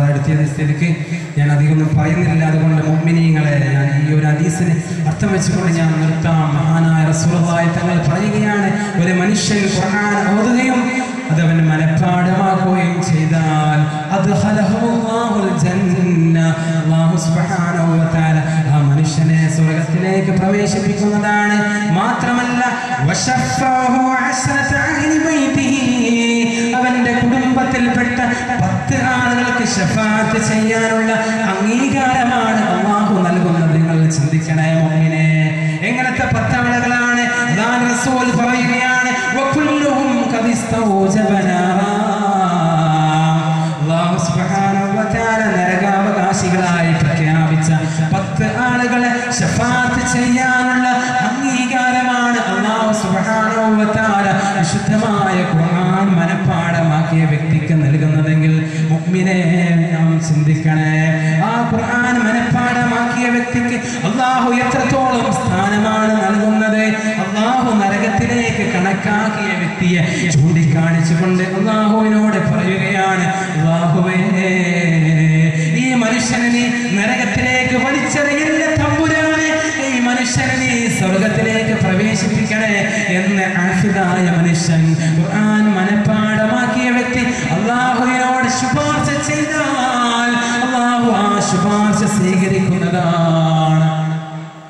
അടുത്ത സ്ഥിതിക്ക് ഞാൻ അധികമൊന്നും പറയുന്നില്ല. അതുകൊണ്ട് മുഅ്മിനീങ്ങളെ, ഞാൻ ഈ ഒരു ഹദീസിന് അർത്ഥം വെച്ചുകൊണ്ട് ഞാൻ നിർത്താം. മഹാനായ റസൂലുള്ളാഹി തങ്ങൾ പറയുകയാണ്, ഒരു മനുഷ്യൻ ഖുർആൻ ഓതുകയും അതവൻ മനഃപ്പാഠമാക്കുകയും ചെയ്താൽ അദ്ഖലഹുല്ലാഹുൽ ജന്ന, അല്ലാഹു സുബ്ഹാനഹു വ തആല ആ മനുഷ്യനെ സ്വർഗ്ഗത്തിലേക്ക് പ്രവേശിപ്പിക്കുന്നതാണ്. മാത്രമല്ല വശഫഅഹു അസ്റത അഹ്ലി ബൈതിഹി, അവന്റെ കുടുംബത്തിൽപ്പെട്ട 10 ആളുകൾക്ക് ശഫാഅത്ത് ചെയ്യാനുള്ള അംഗീകാരമാണ് അല്ലാഹു നൽകുന്നത്. നിങ്ങൾ ചിന്തിക്കണേ മുഅ്മിനേ, എങ്ങനത്തെ 10 ആളുകളാണ്? റസൂൽ പറയുകയാണ്, വകുല്ലുഹും ഖദിസ്തൗജബനാ, അല്ലാഹു സുബ്ഹാനഹു വ തആല നരകാവകാശികളായി പ്രഖ്യാപിച്ച 10 ആളുകളെ ശഫാഅത്ത് ചെയ്യാനുള്ള അംഗീകാരമാണ് അല്ലാഹു സുബ്ഹാനഹു വ തആല വിശുദ്ധമായ ഖുർആൻ മനഃപ്പാഠമാക്കിയ വ്യക്തിക്ക് നൽകുന്നതെങ്കിൽ മുഅ്മിനേ, നാം ചിന്തിക്കണേ. ആ ഖുർആൻ മനഃപ്പാഠമാക്കിയ വ്യക്തിക്ക് അല്ലാഹു എത്രത്തോളം സ്ഥാനമാണ് നൽകുന്നത്. അല്ലാഹു നരകത്തിലേക്ക് കണക്കാക്കിയ വ്യക്തിയെ ചൂണ്ടിക്കാണിച്ചുകൊണ്ട് അല്ലാഹുവിനോട് പറയുകയാണ്, അല്ലാഹുവേ, ഈ മനുഷ്യനെ നീ നരകത്തിലേക്ക് വലിച്ചെറിയല്ല തമ്പുരാനെ, ഈ മനുഷ്യനെ നീ സ്വർഗ്ഗത്തിലേക്ക് പ്രവേശിപ്പിക്കണേ എന്ന് ആഫിദായ മനുഷ്യൻ, ഖുർആൻ മനഃപ്പാഠമാക്കിയ വ്യക്തി അല്ലാഹുവിനോട് ശുപാർശ ചെയ്താൽ അല്ലാഹു ആ ശുപാർശ സ്വീകരിക്കുന്നതാണ്.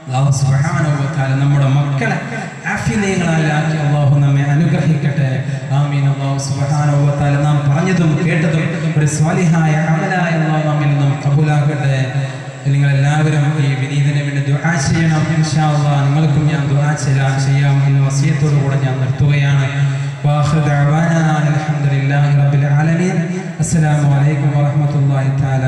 അല്ലാഹു സുബ്ഹാനഹു വ തആല നമ്മുടെ മക്കളെ ആഫിദീങ്ങളാക്കി അല്ലാഹു നമ്മെ അനുഗ്രഹിക്കട്ടെ. ആമീൻ. അല്ലാഹു സുബ്ഹാനഹു വ തആല നാം പറഞ്ഞതും കേട്ടതും ഒരു സ്വാലിഹായ അമലായ അല്ലാഹു നമ്മിൽ നിന്നും ഖബൂലാക്കട്ടെ. നിങ്ങൾ എല്ലാവരും ഈ വിനീതനെ വേണ്ടി ദുആ ചെയ്യണം. ഇൻഷാ അല്ലാഹ് നിങ്ങൾക്കും ഞാൻ ദുആ ചെയ്യാം എന്ന വസിയത്തോടു കൂടെ ഞാൻ നിർത്തുകയാണ്. വാഖിറു ദഅവാനാ അൽഹംദുലില്ലാഹി റബ്ബിൽ ആലമീൻ. അസ്സലാമു അലൈക്കും വറഹ്മത്തുള്ളാഹി തആല.